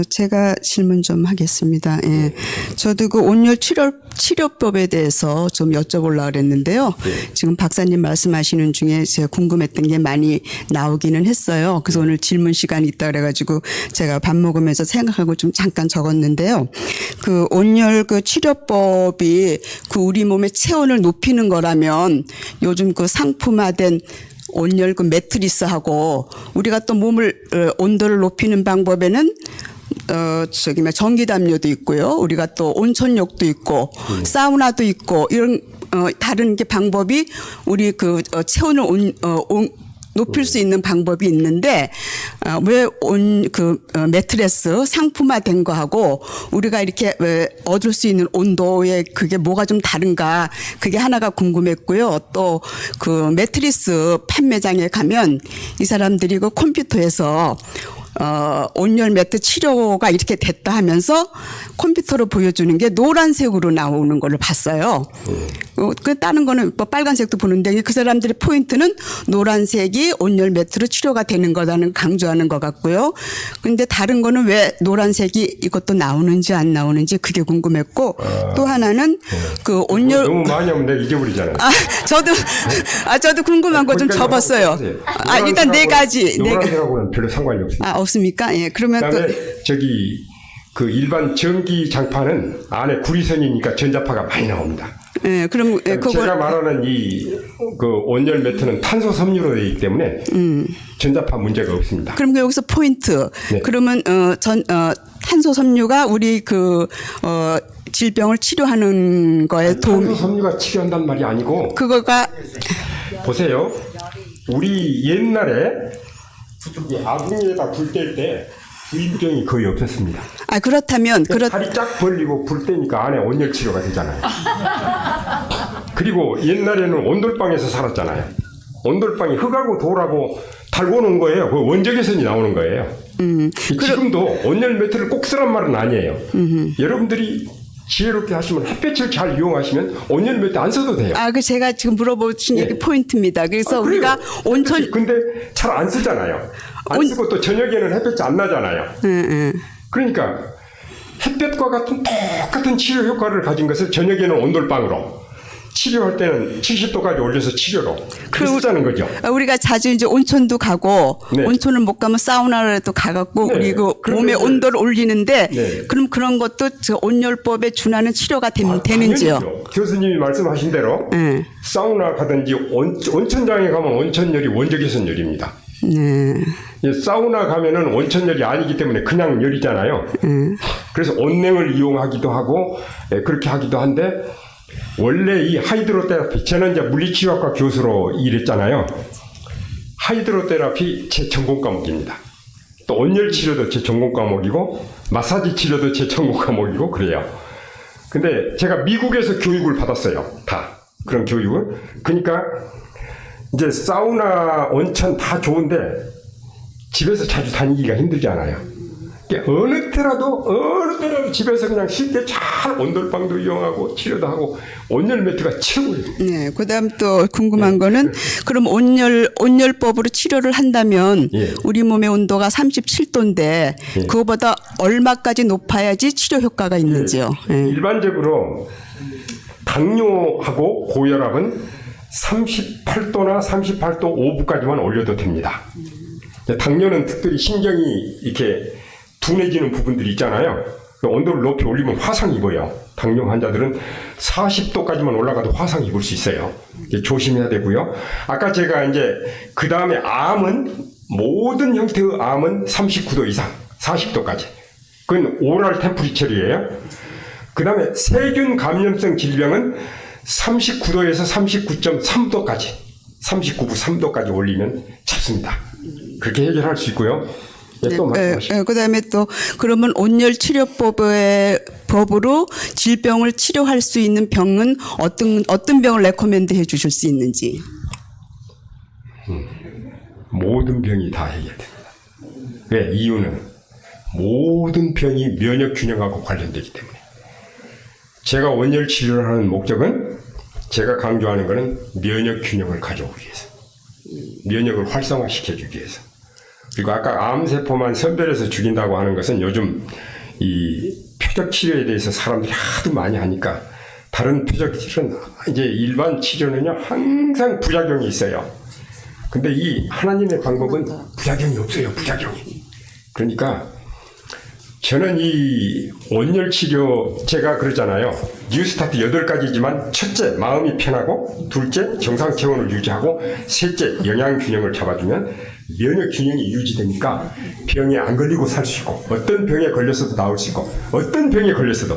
제가 질문 좀 하겠습니다. 예. 저도 그 온열 치료법에 대해서 좀 여쭤보려고 그랬는데요. 지금 박사님 말씀하시는 중에 제가 궁금했던 게 많이 나오기는 했어요. 그래서 오늘 질문 시간이 있다 그래가지고 제가 밥 먹으면서 생각하고 좀 잠깐 적었는데요. 그 온열 그 치료법이 그 우리 몸의 체온을 높이는 거라면 요즘 그 상품화된 온열 그 매트리스하고 우리가 또 몸을 온도를 높이는 방법에는 전기담요도 있고요. 우리가 또 온천욕도 있고 사우나도 있고 이런 다른 게 방법이 우리 그 체온을 높일 수 있는 방법이 있는데 왜 매트레스 상품화된 거하고 우리가 이렇게 얻을 수 있는 온도에 그게 뭐가 좀 다른가 그게 하나가 궁금했고요. 또 그 매트리스 판매장에 가면 이 사람들이 그 컴퓨터에서 온열 매트 치료가 이렇게 됐다 하면서 컴퓨터로 보여주는 게 노란색으로 나오는 걸 봤어요. 그 다른 거는 뭐 빨간색도 보는데 그 사람들의 포인트는 노란색이 온열 매트로 치료가 되는 거라는 강조하는 것 같고요. 근데 다른 거는 왜 노란색이 이것도 나오는지 안 나오는지 그게 궁금했고 또 하나는 그 온열 너무 많이 하면 내가 잊어버리잖아요. 저도 궁금한 거 좀 접었어요. 일단 네 가지. 노란색하고는 별로 상관이 없습니다. 없습니까? 예. 그러면 그다음에 저기 그 일반 전기 장판은 안에 구리선이니까 전자파가 많이 나옵니다. 예, 그럼 제가 말하는 이 그 온열 매트는 탄소 섬유로 되어 있기 때문에 전자파 문제가 없습니다. 그럼 여기서 포인트. 네. 그러면 탄소 섬유가 우리 질병을 치료하는 거에 도움. 탄소 섬유가 치료한단 말이 아니고 그거가 보세요. 우리 옛날에 이 아궁이에다 불 뗄 때 부인병이 거의 없었습니다. 아 그렇다면 다리 쫙 벌리고 불 때니까 안에 온열 치료가 되잖아요. 그리고 옛날에는 온돌방에서 살았잖아요. 온돌방이 흙하고 돌하고 달고 놓은 거예요. 그 원적외선이 나오는 거예요. 지금도 온열 매트를 꼭 쓰란 말은 아니에요. 여러분들이 지혜롭게 하시면 햇볕을 잘 이용하시면 온열 매트 안 써도 돼요. 그 제가 지금 물어보신 예. 얘기 포인트입니다. 그래서 그래요. 우리가 온천 근데 잘 안 쓰잖아요. 안 쓰고 또 저녁에는 햇볕이 안 나잖아요. 그러니까 햇볕과 같은 똑같은 치료 효과를 가진 것을 저녁에는 온돌방으로, 치료할 때는 70도까지 올려서 치료로 그렇게 쓰자는 거죠. 우리가 자주 이제 온천도 가고 네. 온천을 못 가면 사우나라도 가갖고 네. 우리 그 그러면 몸의 이제- 온도를 올리는데 네. 그럼 그런 것도 저 온열법에 준하는 치료가 되는지요? 당연히요. 교수님이 말씀하신 대로 네. 사우나 가든지 온천장에 가면 온천열이 원적외선열입니다. 네. 사우나 가면은 온천열이 아니기 때문에 그냥 열이잖아요. 그래서 온냉을 이용하기도 하고 그렇게 하기도 한데, 원래 이 하이드로테라피, 저는 이제 물리치료학과 교수로 일했잖아요. 하이드로테라피 제 전공 과목입니다. 또 온열 치료도 제 전공 과목이고 마사지 치료도 제 전공 과목이고 그래요. 근데 제가 미국에서 교육을 받았어요. 다 그런 교육을. 그러니까 이제 사우나, 온천 다 좋은데 집에서 자주 다니기가 힘들지 않아요. 어느 때라도 집에서 그냥 쉽게 잘 온돌방도 이용하고 치료도 하고 온열 매트가 최고예요. 네. 그다음 또 궁금한 거는 그럼 온열법으로 치료를 한다면 예. 우리 몸의 온도가 37도인데 그거보다 얼마까지 높아야지 치료 효과가 있는지요? 예. 일반적으로 당뇨하고 고혈압은 38도나 38도 5부까지만 올려도 됩니다. 당뇨는 특별히 신경이 이렇게 둔해지는 부분들이 있잖아요. 온도를 높이 올리면 화상 입어요. 당뇨 환자들은 40도까지만 올라가도 화상 입을 수 있어요. 조심해야 되고요. 아까 제가 이제 그 다음에 암은, 모든 형태의 암은 39도 이상, 40도까지. 그건 오랄 템프리처리예요. 그 다음에 세균 감염성 질병은 39도에서 39.3도까지, 39부 3도까지 올리면 잡습니다. 그렇게 해결할 수 있고요. 예, 또 말씀하시죠. 그다음에 또 그러면 온열 치료법으로 질병을 치료할 수 있는 병은 어떤 병을 레코멘드 해 주실 수 있는지. 모든 병이 다 해결됩니다. 왜? 이유는 모든 병이 면역 균형하고 관련되기 때문에. 제가 온열 치료를 하는 목적은, 제가 강조하는 것은 면역 균형을 가져오기 위해서, 면역을 활성화시켜주기 위해서. 그리고 아까 암세포만 선별해서 죽인다고 하는 것은 요즘 이 표적 치료에 대해서 사람들이 하도 많이 하니까, 다른 표적 치료는, 이제 일반 치료는요 항상 부작용이 있어요. 근데 이 하나님의 방법은 부작용이 없어요. 부작용이. 그러니까 저는 이 온열 치료, 제가 그러잖아요. 뉴스타트 8가지지만 첫째, 마음이 편하고, 둘째, 정상 체온을 유지하고, 셋째, 영양 균형을 잡아주면 면역 균형이 유지되니까 병에 안 걸리고 살 수 있고, 어떤 병에 걸렸어도 나올 수 있고, 어떤 병에 걸렸어도,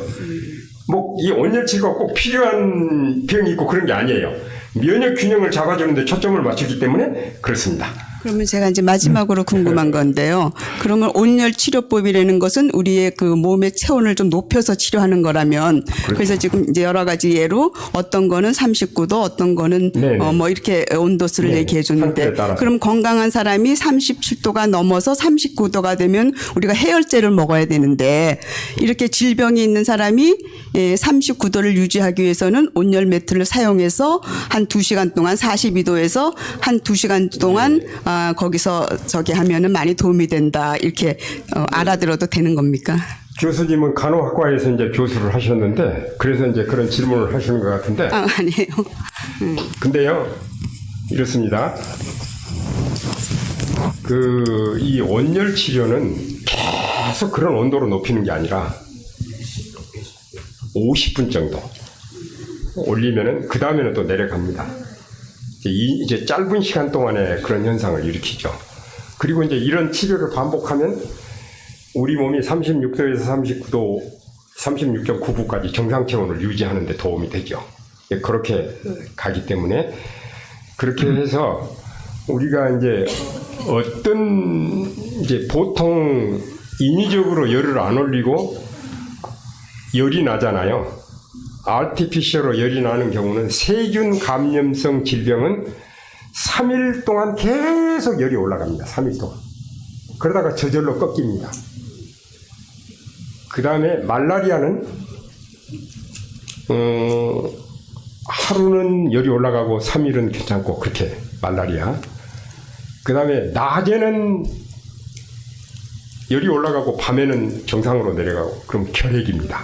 뭐 이 온열 치료가 꼭 필요한 병이 있고 그런 게 아니에요. 면역 균형을 잡아주는데 초점을 맞추기 때문에 그렇습니다. 그러면 제가 이제 마지막으로 궁금한 건데요. 그러면 온열 치료법이라는 것은 우리의 그 몸의 체온을 좀 높여서 치료하는 거라면, 그래서 지금 이제 여러 가지 예로 어떤 거는 39도, 어떤 거는 네네. 뭐 이렇게 온도수를 네, 얘기해 줬는데, 상태에 따라서. 그럼 건강한 사람이 37도가 넘어서 39도가 되면 우리가 해열제를 먹어야 되는데, 이렇게 질병이 있는 사람이 39도를 유지하기 위해서는 온열 매트를 사용해서 한 2시간 동안 42도에서 한 2시간 동안 거기서 저기 하면은 많이 도움이 된다, 이렇게 알아들어도 되는 겁니까? 교수님은 간호학과에서 이제 교수를 하셨는데, 그래서 이제 그런 질문을 하시는 것 같은데, 아니에요. 근데요, 이렇습니다. 이 온열 치료는 계속 그런 온도로 높이는 게 아니라 50분 정도 올리면은 그 다음에는 또 내려갑니다. 이제 짧은 시간 동안에 그런 현상을 일으키죠. 그리고 이제 이런 치료를 반복하면 우리 몸이 36도에서 39도, 36.9도까지 정상 체온을 유지하는 데 도움이 되죠. 그렇게 가기 때문에, 그렇게 해서 우리가 이제 어떤, 이제 보통 인위적으로 열을 안 올리고 열이 나잖아요. 아티피셜로 열이 나는 경우는 세균 감염성 질병은 3일 동안 계속 열이 올라갑니다. 3일 동안. 그러다가 저절로 꺾입니다. 그 다음에 말라리아는 하루는 열이 올라가고 3일은 괜찮고 그렇게 말라리아. 그 다음에 낮에는 열이 올라가고 밤에는 정상으로 내려가고 그럼 결핵입니다.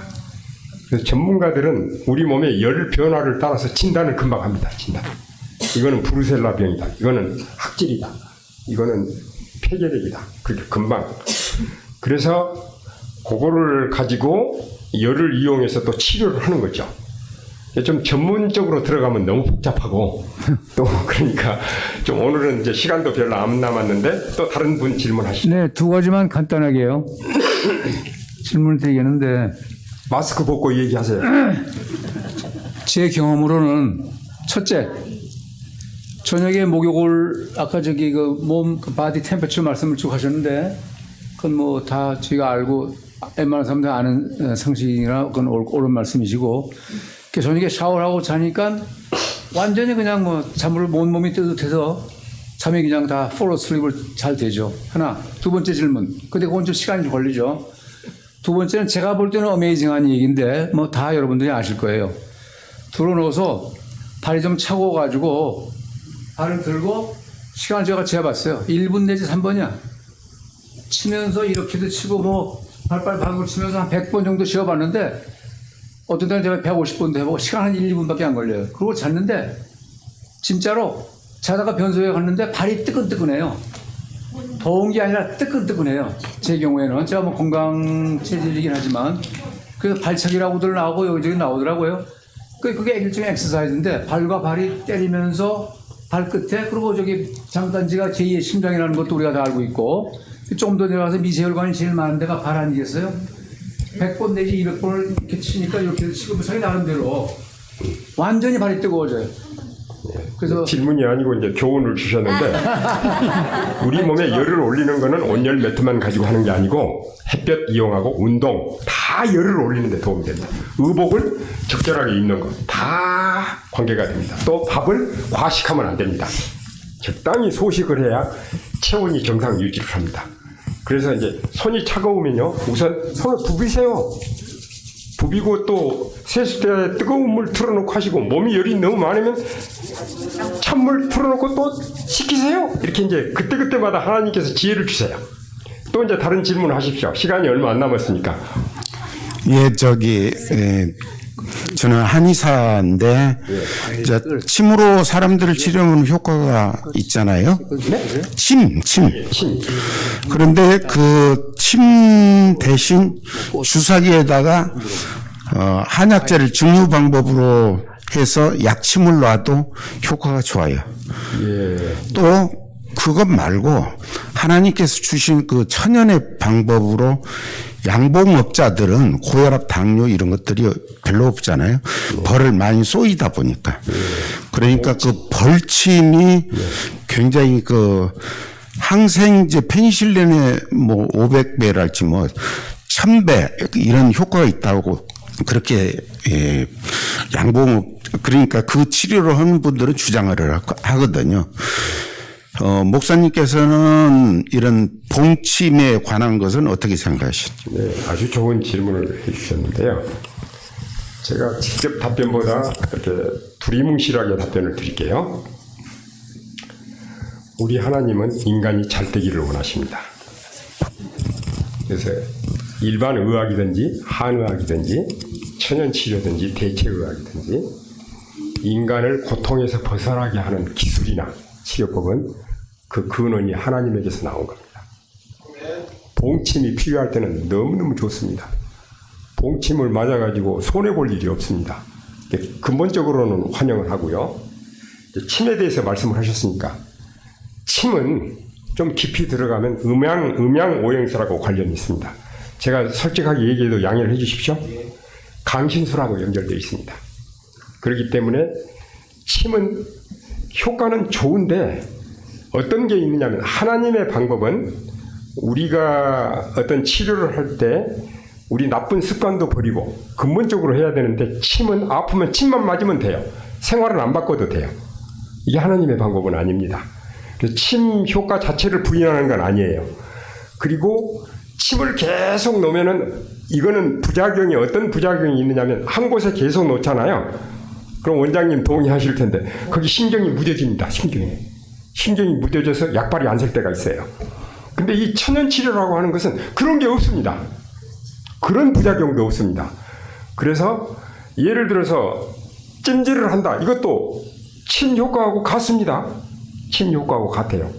그래서 전문가들은 우리 몸의 열 변화를 따라서 진단을 금방 합니다. 진단. 이거는 브루셀라 병이다. 이거는 학질이다. 이거는 폐결핵이다. 그렇게 금방. 그래서 그거를 가지고 열을 이용해서 또 치료를 하는 거죠. 좀 전문적으로 들어가면 너무 복잡하고 또 그러니까 좀 오늘은 이제 시간도 별로 안 남았는데 또 다른 분 질문하시죠. 네, 두 가지만 간단하게요. 질문을 드리겠는데 마스크 벗고 얘기하세요. 제 경험으로는 첫째, 저녁에 목욕을 아까 저기 그 몸 바디 템퍼처 말씀을 쭉 하셨는데 그건 뭐 다 저희가 알고 웬만한 사람들 아는 상식이나 그건 옳은 말씀이시고 저녁에 샤워를 하고 자니까 완전히 그냥 뭐 잠을 몸이 뜨뜻해서 잠이 그냥 다 follow sleep을 잘 되죠. 하나. 두 번째 질문. 근데 그건 좀 시간이 좀 걸리죠. 두 번째는 제가 볼 때는 어메이징한 얘기인데 뭐 다 여러분들이 아실 거예요. 들어놓아서 발이 좀 차고가지고 발을 들고 시간을 제가 재봤어요. 1분 내지 3분이야. 치면서 이렇게도 치고 뭐 발발 방울 치면서 한 100번 정도 쉬어봤는데 어떤 때는 제가 150번도 해보고 시간 한 1, 2분밖에 안 걸려요. 그러고 잤는데 진짜로 자다가 변소에 갔는데 발이 뜨끈뜨끈해요. 더운 게 아니라 뜨끈뜨끈해요. 제 경우에는 제가 뭐 건강 체질이긴 하지만 그래서 발차기라고들 나오고 여기저기 나오더라고요. 그게 일종의 엑서사이즈인데 발과 발이 때리면서 발끝에 그리고 저기 장단지가 제2의 심장이라는 것도 우리가 다 알고 있고 좀 더 내려가서 미세혈관이 제일 많은 데가 발 아니겠어요? 100번 내지 200번을 이렇게 치니까 이렇게 치고 자기 나름대로 완전히 발이 뜨거워져요. 그래서 질문이 아니고 이제 교훈을 주셨는데 우리 몸에 열을 올리는 거는 온열 매트만 가지고 하는 게 아니고 햇볕 이용하고 운동 다 열을 올리는 데 도움이 됩니다. 의복을 적절하게 입는 것 다 관계가 됩니다. 또 밥을 과식하면 안 됩니다. 적당히 소식을 해야 체온이 정상 유지를 합니다. 그래서 이제 손이 차가우면요 우선 손을 부비세요. 부비고 또 세수대 뜨거운 물 틀어놓고 하시고 몸이 열이 너무 많으면 찬물 틀어놓고 또 식히세요. 이렇게 이제 그때그때마다 하나님께서 지혜를 주세요. 또 이제 다른 질문 하십시오. 시간이 얼마 안 남았으니까. 예, 저는 한의사인데 이제 침으로 사람들을 치료하는 효과가 있잖아요. 침. 그런데 그 침 대신 주사기에다가 한약재를 증류 방법으로 해서 약침을 놔도 효과가 좋아요. 또 그것 말고 하나님께서 주신 그 천연의 방법으로 양봉업자들은 고혈압, 당뇨 이런 것들이 별로 없잖아요. 벌을 많이 쏘이다 보니까. 그러니까 그 벌침이 굉장히 그 항생제 페니실린의 뭐 500배랄지 뭐 1000배 이런 효과가 있다고 그렇게 양봉업 그러니까 그 치료를 하는 분들은 주장을 하거든요. 목사님께서는 이런 봉침에 관한 것은 어떻게 생각하시죠? 네, 아주 좋은 질문을 해주셨는데요. 제가 직접 답변보다 이렇게 두리뭉실하게 답변을 드릴게요. 우리 하나님은 인간이 잘 되기를 원하십니다. 그래서 일반 의학이든지 한의학이든지 천연치료든지 대체의학이든지 인간을 고통에서 벗어나게 하는 기술이나 치료법은 그 근원이 하나님에게서 나온 겁니다. 봉침이 필요할 때는 너무너무 좋습니다. 봉침을 맞아가지고 손해볼 일이 없습니다. 근본적으로는 환영을 하고요. 침에 대해서 말씀을 하셨으니까 침은 좀 깊이 들어가면 음양오행술하고 관련이 있습니다. 제가 솔직하게 얘기해도 양해를 해주십시오. 강신술하고 연결되어 있습니다. 그렇기 때문에 침은 효과는 좋은데 어떤 게 있느냐면 하나님의 방법은 우리가 어떤 치료를 할 때 우리 나쁜 습관도 버리고 근본적으로 해야 되는데 침은 아프면 침만 맞으면 돼요. 생활은 안 바꿔도 돼요. 이게 하나님의 방법은 아닙니다. 그래서 침 효과 자체를 부인하는 건 아니에요. 그리고 침을 계속 놓으면은 이거는 부작용이 어떤 부작용이 있느냐면 한 곳에 계속 놓잖아요. 그럼 원장님 동의하실 텐데 거기 신경이 무뎌집니다. 신경이 무뎌져서 약발이 안 설 때가 있어요. 근데 이 천연치료라고 하는 것은 그런 게 없습니다. 그런 부작용도 없습니다. 그래서 예를 들어서 찜질을 한다. 이것도 침 효과하고 같습니다. 침 효과하고 같아요.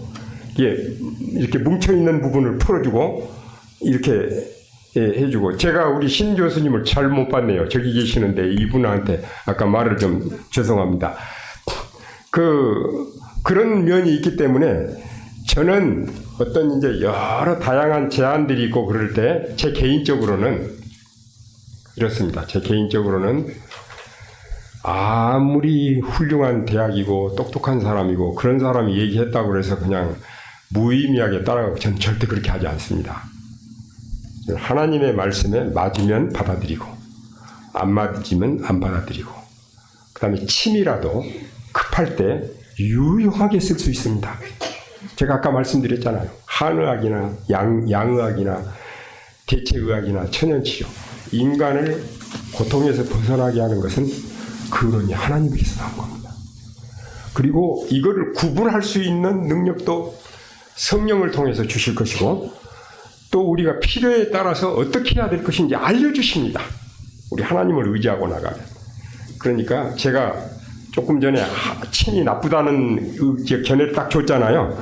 이렇게 뭉쳐있는 부분을 풀어주고 이렇게 해주고, 제가 우리 신 교수님을 잘 못 봤네요. 저기 계시는데 이분한테 아까 말을 좀 죄송합니다. 그런 면이 있기 때문에 저는 어떤 이제 여러 다양한 제안들이 있고 그럴 때 제 개인적으로는 이렇습니다. 제 개인적으로는 아무리 훌륭한 대학이고 똑똑한 사람이고 그런 사람이 얘기했다고 해서 그냥 무의미하게 따라가고 저는 절대 그렇게 하지 않습니다. 하나님의 말씀에 맞으면 받아들이고 안 맞으면 안 받아들이고, 그 다음에 침이라도 급할 때 유용하게 쓸 수 있습니다. 제가 아까 말씀드렸잖아요. 한의학이나 양의학이나 대체의학이나 천연치료, 인간을 고통에서 벗어나게 하는 것은 그러니 하나님께서 나온 겁니다. 그리고 이거를 구분할 수 있는 능력도 성령을 통해서 주실 것이고, 또 우리가 필요에 따라서 어떻게 해야 될 것인지 알려주십니다. 우리 하나님을 의지하고 나가면. 그러니까 제가 조금 전에 침이 나쁘다는 견해를 딱 줬잖아요.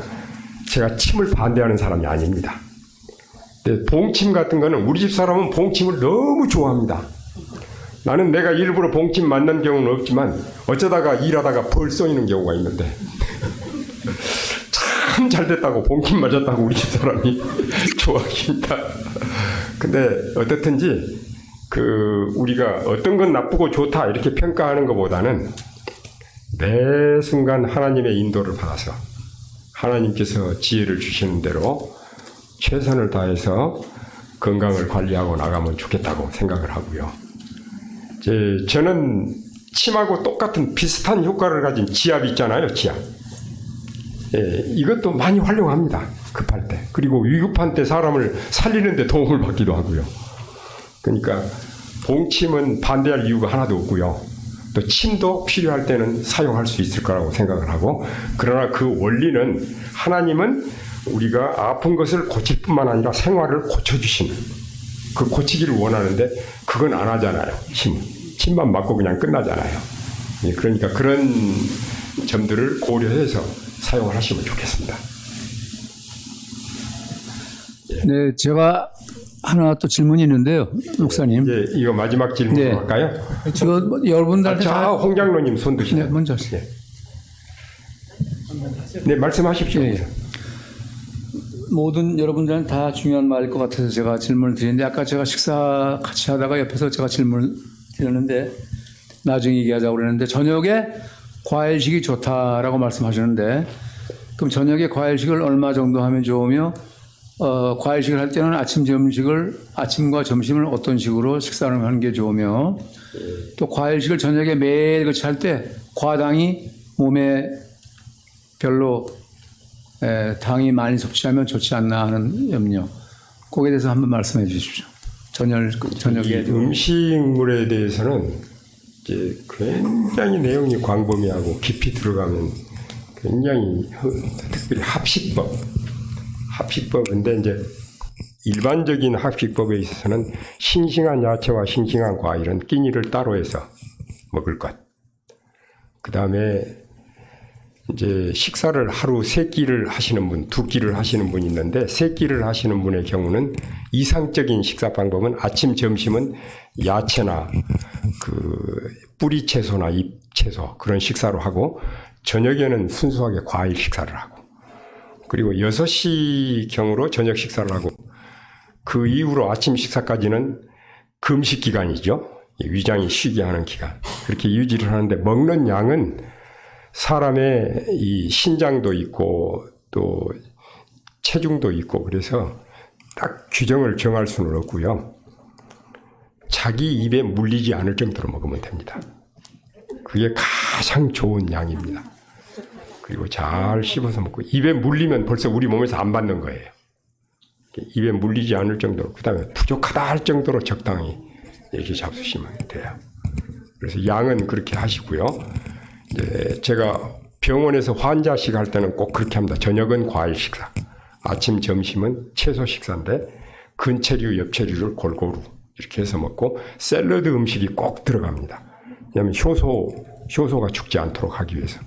제가 침을 반대하는 사람이 아닙니다. 근데 봉침 같은 거는 우리 집 사람은 봉침을 너무 좋아합니다. 나는 내가 일부러 봉침 맞는 경우는 없지만 어쩌다가 일하다가 벌 쏘이는 경우가 있는데 참 잘 됐다고 봉침 맞았다고 우리 집 사람이 좋아합니다. 근데 어떻든지 우리가 어떤 건 나쁘고 좋다 이렇게 평가하는 것보다는 매 순간 하나님의 인도를 받아서 하나님께서 지혜를 주시는 대로 최선을 다해서 건강을 관리하고 나가면 좋겠다고 생각을 하고요. 저는 침하고 똑같은 비슷한 효과를 가진 지압 있잖아요. 지압. 이것도 많이 활용합니다. 급할 때. 그리고 위급한 때 사람을 살리는 데 도움을 받기도 하고요. 그러니까 봉침은 반대할 이유가 하나도 없고요. 또 침도 필요할 때는 사용할 수 있을 거라고 생각을 하고, 그러나 그 원리는 하나님은 우리가 아픈 것을 고칠 뿐만 아니라 생활을 고쳐주시는, 그 고치기를 원하는데 그건 안 하잖아요. 침만 맞고 그냥 끝나잖아요. 그러니까 그런 점들을 고려해서 사용을 하시면 좋겠습니다. 네, 제가 하나 또 질문이 있는데요, 목사님. 이거 마지막 질문으로 네. 할까요? 저 여러분들한테 홍 장로님 손 드시네요. 네, 먼저 하세요. 네, 말씀하십시오. 네. 모든 여러분들은 다 중요한 말일 것 같아서 제가 질문을 드리는데, 아까 제가 식사 같이 하다가 옆에서 제가 질문을 드렸는데 나중에 얘기하자고 그랬는데, 저녁에 과일식이 좋다라고 말씀하셨는데, 그럼 저녁에 과일식을 얼마 정도 하면 좋으며, 과일식을 할 때는 아침과 점심을 어떤 식으로 식사를 하는 게 좋으며, 또 과일식을 저녁에 매일 같이 할 때 과당이 몸에 별로 당이 많이 섭취하면 좋지 않나 하는 염려. 거기에 대해서 한번 말씀해 주십시오. 저녁에 음식물에 대해서는 이제 굉장히 내용이 광범위하고 깊이 들어가면 굉장히, 특별히 합식법인데 이제 일반적인 합식법에 있어서는 싱싱한 야채와 싱싱한 과일은 끼니를 따로 해서 먹을 것. 그 다음에 이제 식사를 하루 3끼를 하시는 분, 2끼를 하시는 분이 있는데, 3끼를 하시는 분의 경우는 이상적인 식사 방법은 아침, 점심은 야채나 뿌리 채소나 잎 채소 그런 식사로 하고, 저녁에는 순수하게 과일 식사를 하고, 그리고 6시 경으로 저녁 식사를 하고, 그 이후로 아침 식사까지는 금식 기간이죠. 위장이 쉬게 하는 기간. 그렇게 유지를 하는데, 먹는 양은 사람의 이 신장도 있고 또 체중도 있고 그래서 딱 규정을 정할 수는 없고요. 자기 입에 물리지 않을 정도로 먹으면 됩니다. 그게 가장 좋은 양입니다. 그리고 잘 씹어서 먹고 입에 물리면 벌써 우리 몸에서 안 받는 거예요. 입에 물리지 않을 정도로 그다음에 부족하다 할 정도로 적당히 이렇게 잡수시면 돼요. 그래서 양은 그렇게 하시고요. 이제 제가 병원에서 환자식 할 때는 꼭 그렇게 합니다. 저녁은 과일 식사, 아침 점심은 채소 식사인데 근체류, 엽체류를 골고루 이렇게 해서 먹고 샐러드 음식이 꼭 들어갑니다. 왜냐하면 효소가 죽지 않도록 하기 위해서.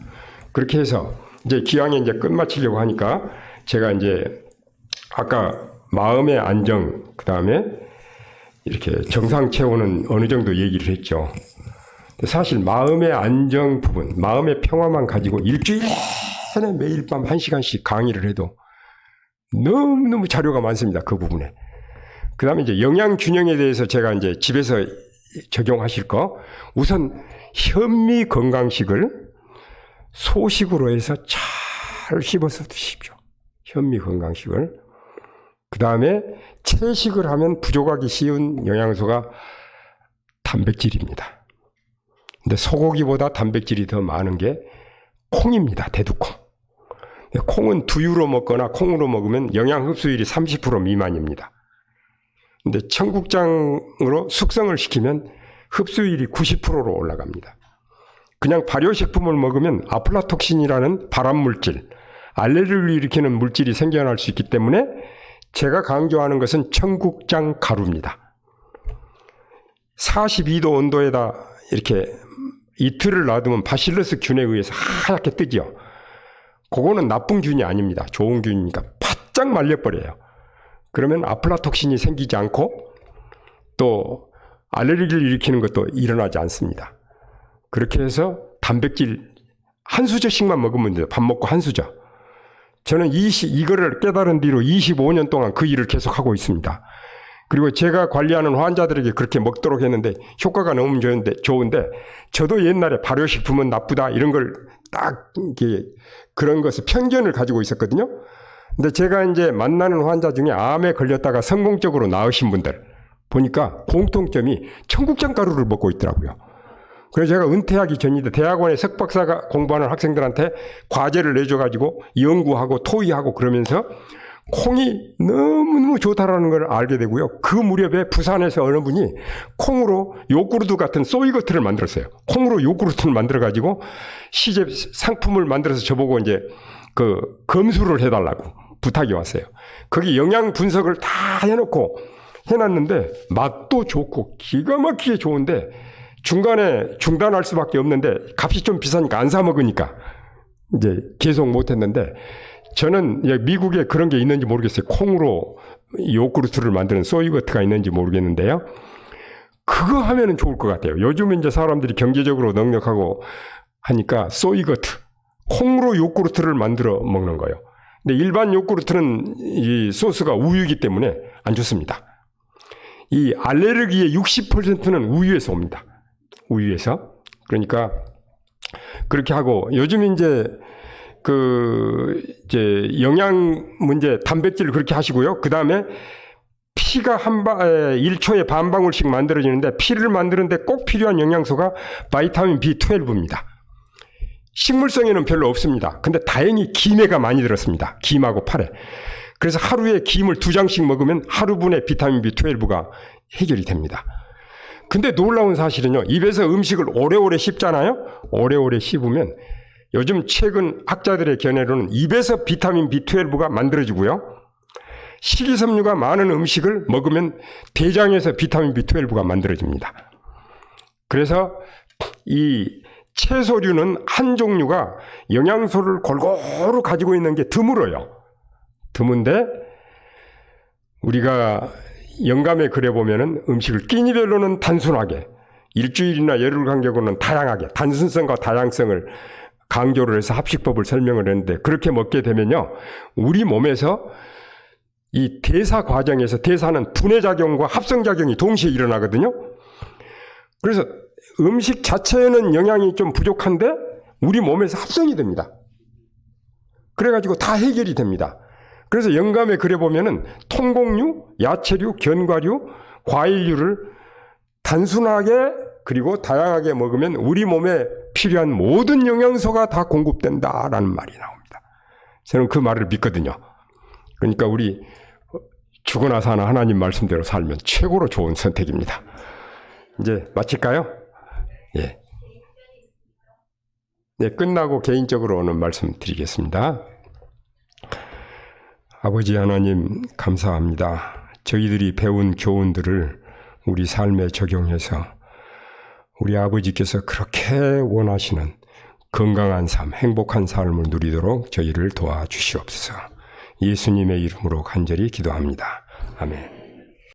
그렇게 해서 이제 기왕에 이제 끝마치려고 하니까 제가 이제 아까 마음의 안정, 그 다음에 이렇게 정상 체온은 어느 정도 얘기를 했죠. 사실 마음의 안정 부분, 마음의 평화만 가지고 일주일에 매일 밤 1시간씩 강의를 해도 너무너무 자료가 많습니다. 그 부분에. 그 다음에 이제 영양 균형에 대해서 제가 이제 집에서 적용하실 거, 우선 현미 건강식을 소식으로 해서 잘 씹어서 드십시오. 현미 건강식을. 그 다음에 채식을 하면 부족하기 쉬운 영양소가 단백질입니다. 근데 소고기보다 단백질이 더 많은 게 콩입니다. 대두콩. 콩은 두유로 먹거나 콩으로 먹으면 영양 흡수율이 30% 미만입니다. 근데 청국장으로 숙성을 시키면 흡수율이 90%로 올라갑니다. 그냥 발효식품을 먹으면 아플라톡신이라는 발암물질, 알레르기를 일으키는 물질이 생겨날 수 있기 때문에 제가 강조하는 것은 청국장 가루입니다. 42도 온도에다 이렇게 이틀을 놔두면 바실러스 균에 의해서 하얗게 뜨죠. 그거는 나쁜 균이 아닙니다. 좋은 균이니까 바짝 말려버려요. 그러면 아플라톡신이 생기지 않고 또 알레르기를 일으키는 것도 일어나지 않습니다. 그렇게 해서 단백질 한 수저씩만 먹으면 돼요. 밥 먹고 한 수저. 저는 이거를 깨달은 뒤로 25년 동안 그 일을 계속하고 있습니다. 그리고 제가 관리하는 환자들에게 그렇게 먹도록 했는데 효과가 너무 좋은데 저도 옛날에 발효식품은 나쁘다 이런 걸 딱 그런 것을 편견을 가지고 있었거든요. 근데 제가 이제 만나는 환자 중에 암에 걸렸다가 성공적으로 나으신 분들 보니까 공통점이 청국장 가루를 먹고 있더라고요. 그래서 제가 은퇴하기 전인데 대학원에 석박사가 공부하는 학생들한테 과제를 내줘가지고 연구하고 토의하고 그러면서 콩이 너무너무 좋다라는 걸 알게 되고요. 그 무렵에 부산에서 어느 분이 콩으로 요구르트 같은 소이거트를 만들었어요. 콩으로 요구르트를 만들어가지고 시제 상품을 만들어서 저보고 이제 그 검수를 해달라고 부탁이 왔어요. 거기 영양 분석을 다 해놨는데 맛도 좋고 기가 막히게 좋은데 중간에 중단할 수밖에 없는데 값이 좀 비싸니까 안 사 먹으니까 이제 계속 못했는데 저는 미국에 그런 게 있는지 모르겠어요. 콩으로 요구르트를 만드는 소이거트가 있는지 모르겠는데요. 그거 하면은 좋을 것 같아요. 요즘 이제 사람들이 경제적으로 넉넉하고 하니까 소이거트, 콩으로 요구르트를 만들어 먹는 거예요. 근데 일반 요구르트는 이 소스가 우유이기 때문에 안 좋습니다. 이 알레르기의 60%는 우유에서 옵니다. 우유에서. 그러니까 그렇게 하고 요즘 이제 영양 문제, 단백질을 그렇게 하시고요. 그 다음에 피가 1초에 반 방울씩 만들어지는데 피를 만드는데 꼭 필요한 영양소가 바이타민 B12입니다. 식물성에는 별로 없습니다. 근데 다행히 김에가 많이 들었습니다. 김하고 파래. 그래서 하루에 김을 2장씩 먹으면 하루분의 비타민 B12가 해결이 됩니다. 근데 놀라운 사실은요. 입에서 음식을 오래오래 씹잖아요. 오래오래 씹으면 요즘 최근 학자들의 견해로는 입에서 비타민 B12가 만들어지고요. 식이섬유가 많은 음식을 먹으면 대장에서 비타민 B12가 만들어집니다. 그래서 이 채소류는 한 종류가 영양소를 골고루 가지고 있는 게 드물어요. 드문데 우리가 영감에 그려보면은 음식을 끼니별로는 단순하게 일주일이나 열흘 간격으로는 다양하게 단순성과 다양성을 강조를 해서 합식법을 설명을 했는데 그렇게 먹게 되면요. 우리 몸에서 이 대사 과정에서 대사는 분해작용과 합성작용이 동시에 일어나거든요. 그래서 음식 자체에는 영양이 좀 부족한데 우리 몸에서 합성이 됩니다. 그래가지고 다 해결이 됩니다. 그래서 영감에 그래 보면은 통곡류, 야채류, 견과류, 과일류를 단순하게 그리고 다양하게 먹으면 우리 몸에 필요한 모든 영양소가 다 공급된다라는 말이 나옵니다. 저는 그 말을 믿거든요. 그러니까 우리 죽어나 사나 하나님 말씀대로 살면 최고로 좋은 선택입니다. 이제 마칠까요? 예. 네, 끝나고 개인적으로 오는 말씀 드리겠습니다. 아버지 하나님 감사합니다. 저희들이 배운 교훈들을 우리 삶에 적용해서 우리 아버지께서 그렇게 원하시는 건강한 삶, 행복한 삶을 누리도록 저희를 도와주시옵소서. 예수님의 이름으로 간절히 기도합니다. 아멘.